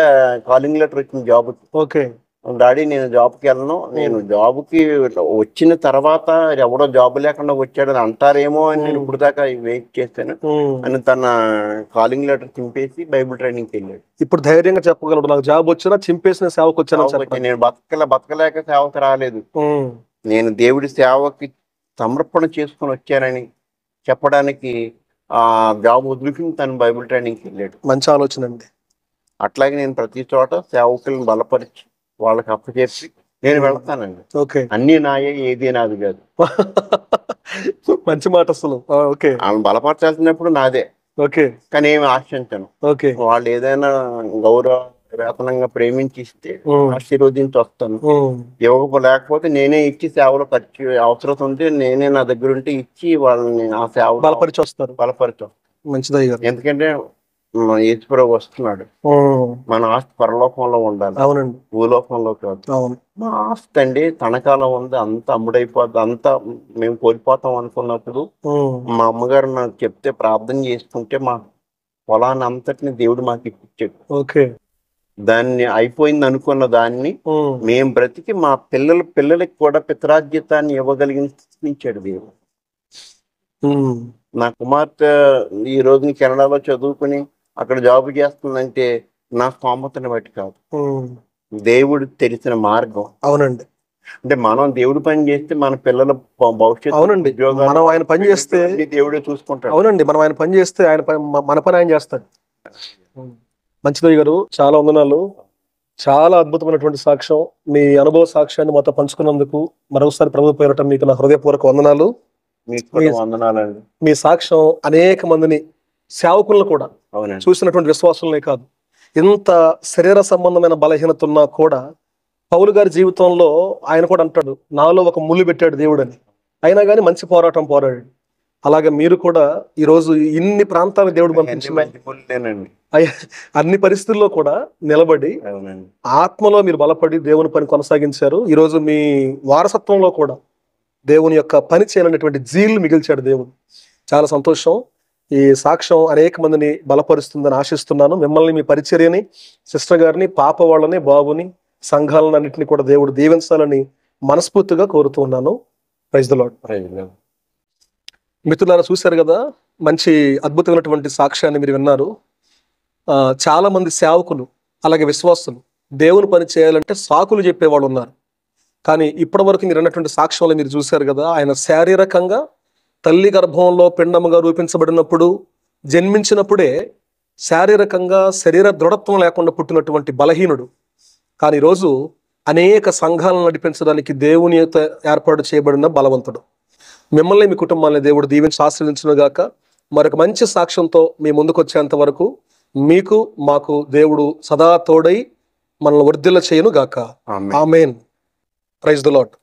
కాలింగ్ లెటర్ వచ్చింది జాబ్. ఓకే డాడీ నేను జాబ్కి వెళ్ళను, నేను జాబ్కి వచ్చిన తర్వాత ఎవడో జాబ్ లేకుండా వచ్చాడని అంటారేమో అని నేను ఇప్పుడు దాకా వెయిట్ చేశాను అని తన కాలింగ్ లెటర్ చింపేసి బైబిల్ ట్రైనింగ్కి వెళ్ళాడు. ఇప్పుడు ధైర్యంగా చెప్పగలడు, నాకు జాబ్ వచ్చినా చింపేసిన సేవకు వచ్చాను. నేను బతకలేక సేవకు రాలేదు, నేను దేవుడి సేవకి సమర్పణ చేసుకుని వచ్చానని చెప్పడానికి ఆ జాబ్ వదులుకుని తను బైబిల్ ట్రైనింగ్కి వెళ్ళాడు. మంచి ఆలోచన అండి. అట్లాగే నేను ప్రతి చోట సేవకులను బలపరిచి వాళ్ళకి అప్పచెప్పి నేను వెళ్తానండి. అన్ని నాయే, ఏది నాది కాదు. మంచి మాట అసలు. వాళ్ళని బలపరచాల్సినప్పుడు నాదే, కానీ ఏమి ఆశించను. వాళ్ళు ఏదైనా గౌరవ వేతనంగా ప్రేమించి ఇస్తే ఆశీర్వదించి వస్తాను. లేకపోతే నేనే ఇచ్చి సేవలో ఖర్చు అవసరం ఉంటే నేనే నా దగ్గర ఉంటే ఇచ్చి వాళ్ళని ఆ సేవ బలపరిచి వస్తాను. ఎందుకంటే యేసుప్రభు వస్తున్నాడు, మన ఆస్తి పరలోకంలో ఉండాలి, భూలోకంలో కాదు. మా ఆస్తి అండి తనకాలం ఉంది, అంత అమ్ముడైపోద్ది, అంతా మేము కోల్పోతాం అనుకున్నప్పుడు మా అమ్మగారు నాకు చెప్తే ప్రార్థన చేసుకుంటే మా పొలాన్ని అంతటిని దేవుడు మాకు ఇప్పించాడు. దాన్ని అయిపోయింది అనుకున్న దాన్ని మేము బ్రతికి మా పిల్లలకి కూడా పితరాజ్యతాన్ని ఇవ్వగలిగించాడు దేవుడు. నా కుమార్తె ఈ రోజుని కెనడాలో చదువుకుని అక్కడ జాబ్ చేస్తుందంటే నా స్తోమతని బట్టి కాదు, దేవుడు తెలిసిన మార్గం. అవునండి. అంటే మనం దేవుడు పని చేస్తే మన పిల్లల భవిష్యత్తు, అవునండి, మనం ఆయన పని చేస్తే దేవుడే చూసుకుంటాడు. అవునండి, మనం ఆయన పని చేస్తే మన పని ఆయన చేస్తాడు. మంచిదయ్య గారు, చాలా వందనాలు. చాలా అద్భుతమైనటువంటి సాక్ష్యం, మీ అనుభవ సాక్ష్యాన్ని మాతో పంచుకున్నందుకు మరొకసారి ప్రభు పేరట మీకు నా హృదయపూర్వక వందనాలు. మీ సాక్ష్యం అనేక మందిని సేవకులను కూడా చూసినటువంటి విశ్వాసులనే కాదు, ఇంత శరీర సంబంధమైన బలహీనత ఉన్నా కూడా పౌలు గారి జీవితంలో ఆయన కూడా అంటాడు, నాలో ఒక ముళ్ళు పెట్టాడు దేవుడు అని. అయినా కానీ మంచి పోరాటం పోరాడాడు. అలాగే మీరు కూడా ఈరోజు ఇన్ని ప్రాంతాలకు దేవుడు పంపించాడు, అన్ని పరిస్థితుల్లో కూడా నిలబడి ఆత్మలో మీరు బలపడి దేవుని పని కొనసాగించారు. ఈరోజు మీ వారసత్వంలో కూడా దేవుని యొక్క పని చేయాలనేటువంటి జీలు మిగిల్చాడు దేవుడు. చాలా సంతోషం. ఈ సాక్ష్యం అనేక మందిని బలపరుస్తుందని ఆశిస్తున్నాను. మిమ్మల్ని, మీ పరిచర్యని, సిస్టర్ గారిని, పాప వాళ్ళని, బాబుని, సంఘాలను అన్నింటినీ కూడా దేవుడు దీవించాలని మనస్ఫూర్తిగా కోరుతూ ఉన్నాను. Praise the lord. మిత్రులారా, చూశారు కదా, మంచి అద్భుతమైనటువంటి సాక్ష్యాన్ని మీరు విన్నారు. చాలా మంది సేవకులు అలాగే విశ్వాసులు దేవుని పని చేయాలంటే సాకులు చెప్పేవాళ్ళు ఉన్నారు. కానీ ఇప్పటి వరకు మీరు అన్నటువంటి సాక్ష్యంలో మీరు చూశారు కదా, ఆయన శారీరకంగా తల్లి గర్భంలో పిండముగా రూపించబడినప్పుడు, జన్మించినప్పుడే శారీరకంగా శరీర దృఢత్వం లేకుండా పుట్టినటువంటి బలహీనుడు. కానీ ఈరోజు అనేక సంఘాలను నడిపించడానికి దేవుని యొక్క ఏర్పాటు చేయబడిన బలవంతుడు. మిమ్మల్ని, మీ కుటుంబాన్ని దేవుడు దీవించి ఆశీర్వదించును గాక. మరొక మంచి సాక్ష్యంతో మీ ముందుకు వచ్చేంత వరకు మీకు మాకు దేవుడు సదా తోడై మనల్ని వర్ధిల్ల చేయను గాక. ఆమేన్. Praise the lord.